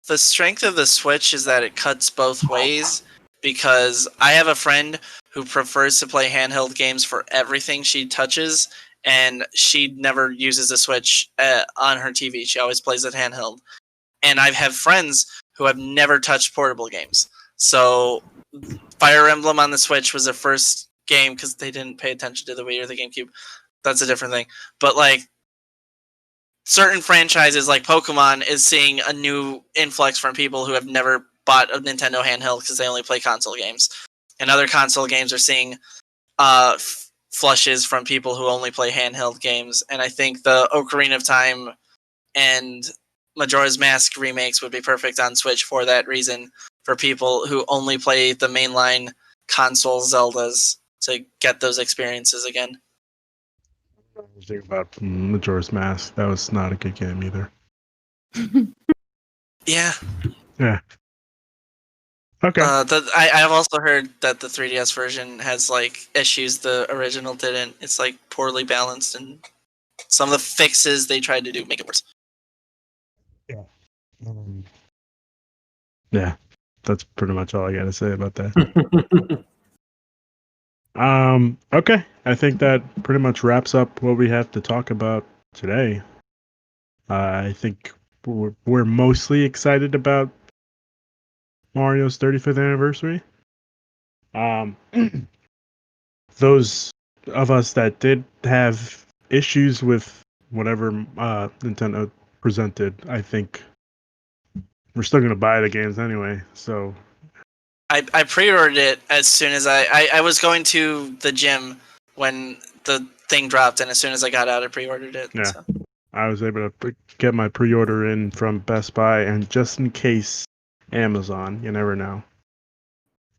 The strength of the Switch is that it cuts both ways, because I have a friend who prefers to play handheld games for everything she touches, and she never uses a Switch on her TV. She always plays it handheld. And I have friends who have never touched portable games. So Fire Emblem on the Switch was their first game because they didn't pay attention to the Wii or the GameCube. That's a different thing. But like certain franchises like Pokemon is seeing a new influx from people who have never bought a Nintendo handheld because they only play console games. And other console games are seeing flushes from people who only play handheld games. And I think the Ocarina of Time and Majora's Mask remakes would be perfect on Switch for that reason, for people who only play the mainline console Zeldas to get those experiences again. I was thinking about Majora's Mask. That was not a good game either. Yeah. Yeah. Okay. I've also heard that the 3DS version has like issues the original didn't. It's like poorly balanced, and some of the fixes they tried to do make it worse. Yeah. Yeah. That's pretty much all I got to say about that. Okay. I think that pretty much wraps up what we have to talk about today. I think we're mostly excited about Mario's 35th anniversary. Those of us that did have issues with whatever Nintendo presented, I think we're still gonna buy the games anyway. So I pre-ordered it as soon as I was going to the gym when the thing dropped, and as soon as I got out, I pre-ordered it. Yeah. So. I was able to get my pre-order in from Best Buy, and just in case Amazon, you never know.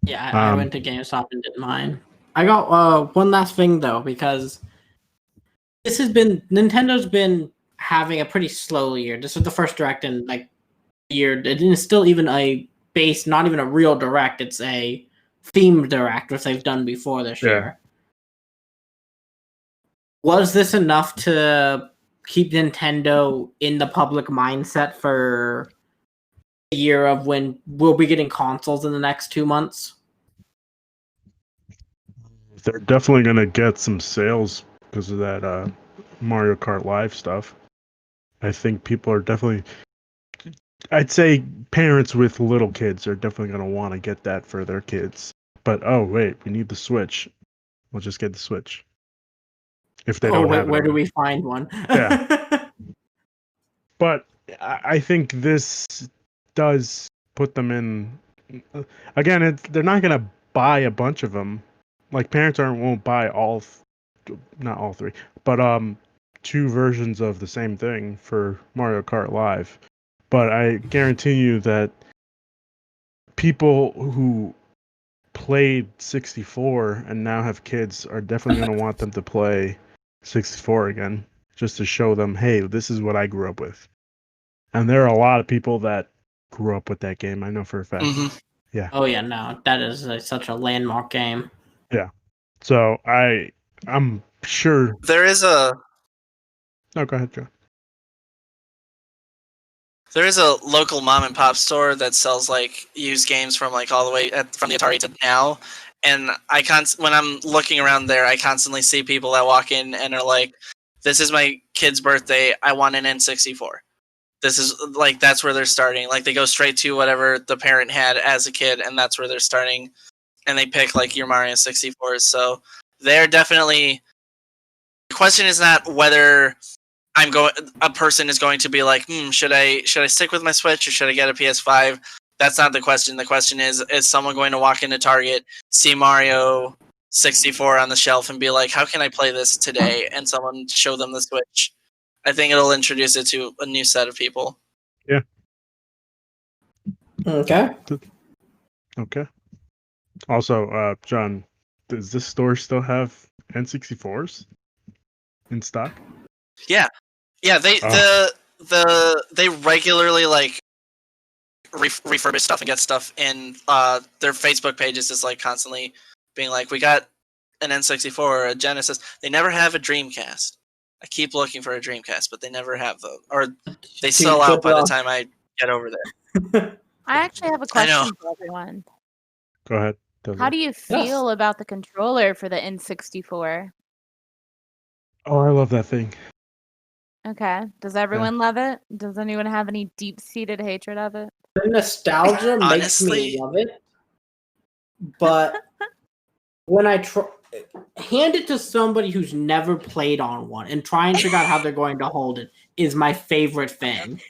Yeah, I went to GameStop and did mine. I got one last thing though, because Nintendo's been having a pretty slow year. This was the first direct in like a year. It's still even a base, not even a real direct. It's a themed direct, which they've done before this year. Was this enough to keep Nintendo in the public mindset for a year of when we'll be getting consoles in the next 2 months? They're definitely gonna get some sales because of that Mario Kart Live stuff. I think people are definitely. I'd say parents with little kids are definitely gonna want to get that for their kids. But oh wait, we need the Switch. We'll just get the Switch. If they don't have it where do already. we find one? Yeah. But I think this does put them in. Again, they're not gonna buy a bunch of them. Like parents won't buy not all three, but 2 versions of the same thing for Mario Kart Live. But I guarantee you that people who played 64 and now have kids are definitely going to want them to play 64 again, just to show them, hey, this is what I grew up with. And there are a lot of people that grew up with that game. I know for a fact. Mhm. Yeah. Oh yeah, no, that is such a landmark game. Yeah. So I'm sure. There is a No, go ahead, Joe. There is a local mom and pop store that sells like used games from like all the way from the Atari to now, and when I'm looking around there, I constantly see people that walk in and are like, "This is my kid's birthday. I want an N64." This is like that's where they're starting. Like they go straight to whatever the parent had as a kid, and that's where they're starting, and they pick like your Mario 64s. So they're definitely. The question is not whether a person is going to be like, should I stick with my Switch or should I get a PS5? That's not the question. The question is someone going to walk into Target, see Mario 64 on the shelf and be like, how can I play this today? And someone show them the Switch. I think it'll introduce it to a new set of people. Yeah. Okay. Okay. Also, John, does this store still have N64s in stock? Yeah. Yeah, they they regularly like refurbish stuff and get stuff in their Facebook pages is like constantly being like, we got an N64 or a Genesis. They never have a Dreamcast. I keep looking for a Dreamcast, but they never have them, or they sell out by the time I get over there. I actually have a question for everyone. Go ahead. How do you feel about the controller for the N64? Oh, I love that thing. Okay. Does everyone love it? Does anyone have any deep-seated hatred of it? The nostalgia makes me love it, but when I hand it to somebody who's never played on one and try and figure out how they're going to hold it is my favorite thing.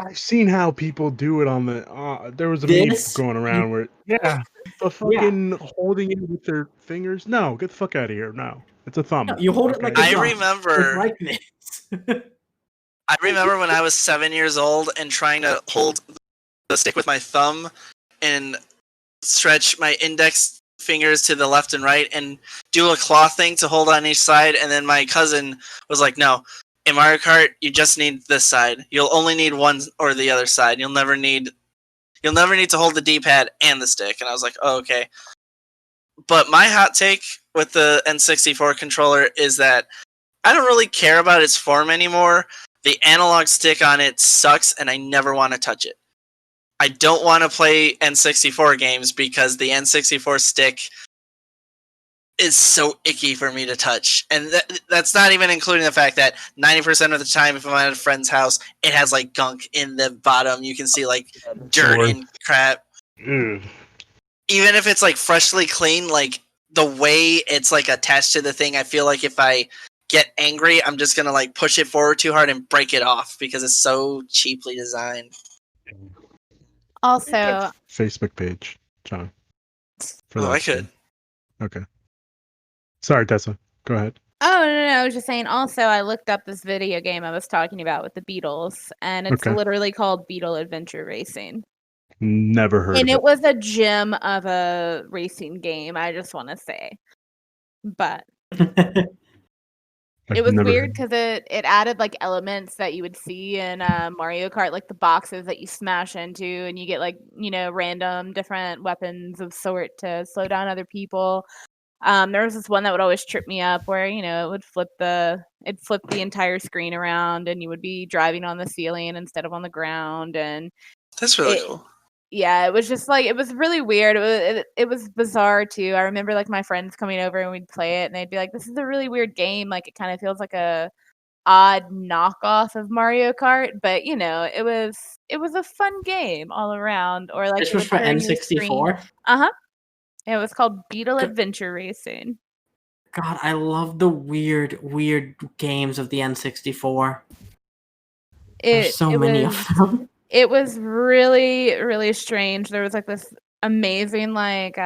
I've seen how people do it on the. There was a meme going around where, the fucking holding it with their fingers. No, get the fuck out of here. No, it's a thumb. No, you hold it like a I thumb. remember. Like this. I remember when I was 7 years old and trying to hold the stick with my thumb and stretch my index fingers to the left and right and do a claw thing to hold on each side. And then my cousin was like, no, in Mario Kart, you just need this side. You'll only need one or the other side. You'll never need to hold the D-pad and the stick. And I was like, oh, okay. But my hot take with the N64 controller is that I don't really care about its form anymore. The analog stick on it sucks, and I never want to touch it. I don't want to play N64 games because the N64 stick is so icky for me to touch. And that's not even including the fact that 90% of the time, if I'm at a friend's house, it has like gunk in the bottom. You can see like dirt and crap. Mm. Even if it's like freshly clean, like the way it's like attached to the thing, I feel like if I get angry, I'm just gonna like push it forward too hard and break it off because it's so cheaply designed. Also, Facebook page, John. I could. Okay. Sorry, Tessa. Go ahead. Oh, no, I was just saying, also, I looked up this video game I was talking about with the Beatles, and it's literally called Beetle Adventure Racing. Never heard of it. And it was a gem of a racing game, I just want to say. But It was never weird heard- because it added like elements that you would see in Mario Kart, like the boxes that you smash into, and you get like random different weapons of sort to slow down other people. There was this one that would always trip me up where it would flip the entire screen around, and you would be driving on the ceiling instead of on the ground, and That's really it cool. yeah, it was just like it was really weird. It was bizarre too. I remember like my friends coming over and we'd play it, and they'd be like, "This is a really weird game. Like it kind of feels like a odd knockoff of Mario Kart." But it was a fun game all around. Or like This it was would for turn your screen. N64. It was called Beetle Adventure Racing. God, I love the weird games of the N64. There's It so it many was of them. it was really really strange. There was like this amazing like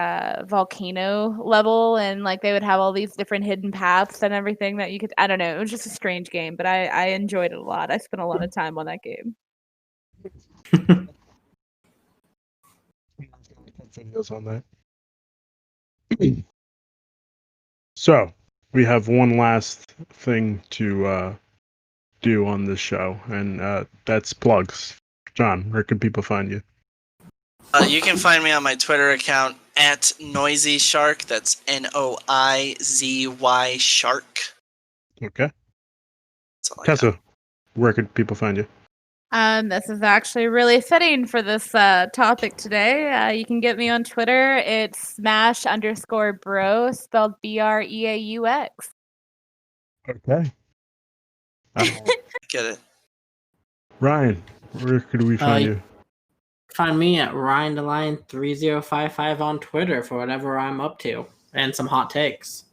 volcano level, and like they would have all these different hidden paths and everything that you could. I don't know, it was just a strange game, but I enjoyed it a lot. I spent a lot of time on that game. videos on that. So we have one last thing to do on this show, and that's plugs. John, where can people find you? You can find me on my Twitter account at Noisy Shark. That's NOIZY Shark. Okay. That's all I got. Tessa, where can people find you? This is actually really fitting for this topic today. You can get me on Twitter. It's smash_bro, spelled BREAUX. Okay. Get it. Ryan, where could we find you? Find me at RyanDeline3055 on Twitter for whatever I'm up to and some hot takes.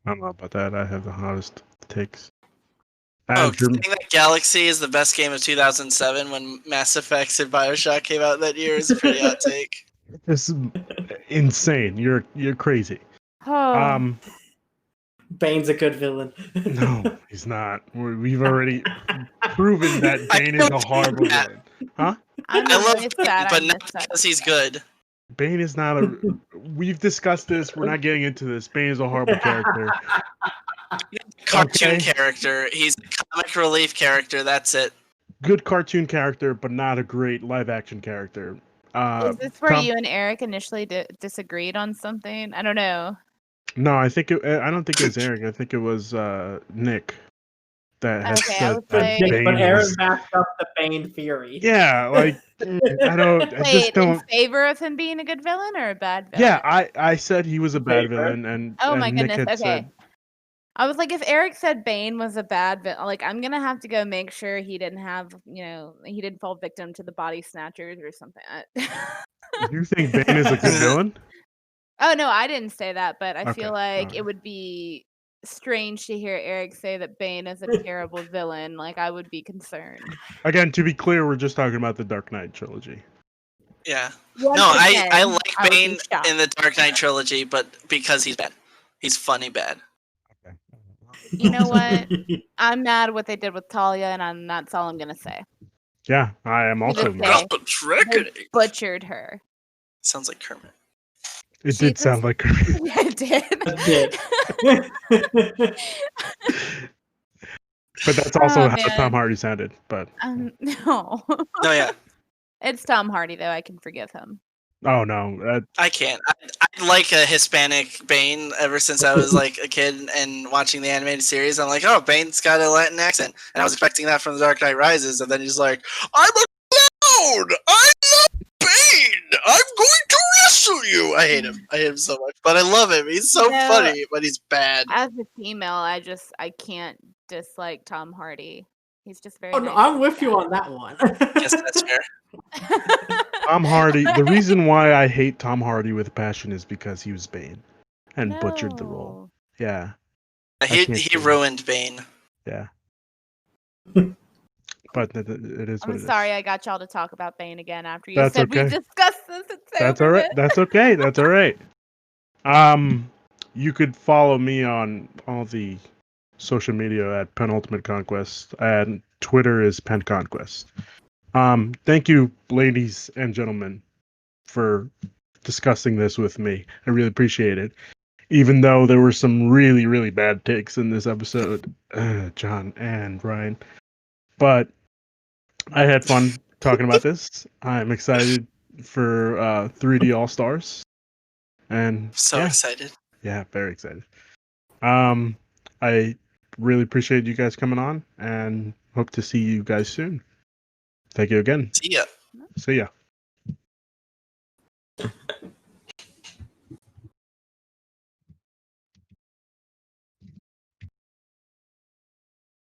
I don't know about that. I have the hottest takes. Oh, As your- saying that Galaxy is the best game of 2007 when Mass Effect and Bioshock came out that year is a pretty hot take. This is insane. You're crazy. Oh, Bane's a good villain. No, he's not. We've already proven that I Bane is a know horrible that. villain. Huh? I'm I love really Bane, sad I but not missed that. because he's good. Bane is not a. We've discussed this. We're not getting into this. Bane is a horrible character. Cartoon Okay. character. He's a comic relief character. That's it. Good cartoon character, but not a great live action character. Is this where Tom- you and Eric initially disagreed on something? I don't know. No, I don't think it was Eric. I think it was Nick that had Okay, I said would that say- But Bane Aaron was- backed up the Bane theory. Yeah, like I don't. I Wait, just in don't. favor of him being a good villain or a bad villain? Yeah, I said he was a bad Favor. villain, and Oh and my Nick goodness. had Okay. said I was like, if Eric said Bane was a bad villain, like I'm gonna have to go make sure he didn't have, he didn't fall victim to the body snatchers or something. you think Bane is a good villain. Oh no, I didn't say that, but I feel Okay, like alright. it would be strange to hear Eric say that Bane is a terrible villain. Like I would be concerned. Again, to be clear, we're just talking about the Dark Knight trilogy. Yeah. Once No, I again, like I would be Bane shocked. in the Dark Knight trilogy, but because he's bad. He's funny bad. Okay. You know what? I'm mad what they did with Talia, and that's all I'm gonna say. Yeah, I am also just mad. say- They butchered her. Sounds like Kermit. It did Jesus. sound like. Yeah, it did. But that's also Oh, how man. Tom Hardy sounded. But No. No, yeah. It's Tom Hardy though. I can forgive him. oh no, I can't. I like a Hispanic Bane ever since I was like a kid and watching the animated series. I'm like, oh, Bane's got a Latin accent. And I was expecting that from The Dark Knight Rises. And then he's like, I'm a clown! I'm not Bane! I'm going to wrestle you! I hate him. I hate him so much. But I love him. He's so No. funny, but he's bad. As a female, I can't dislike Tom Hardy. He's just very. Oh no, nice I'm to with look you at. on that one. Guess that's fair. Tom Hardy. The reason why I hate Tom Hardy with passion is because he was Bane and butchered the role. No. Yeah, He can't he do it. ruined Bane. yeah. But it is what I'm it is. sorry I got y'all to talk about Bane again after you That's said we okay. discussed this. It's That's over all right. with. That's okay. That's all right. You could follow me on all the social media at Penultimate Conquest, and Twitter is PenConquest. Thank you, ladies and gentlemen, for discussing this with me. I really appreciate it. even though there were some really, really bad takes in this episode, John and Ryan. But I had fun talking about this. I'm excited for 3D All Stars, and So yeah, excited. yeah, very excited. I really appreciate you guys coming on, and hope to see you guys soon. Thank you again. See ya. See ya.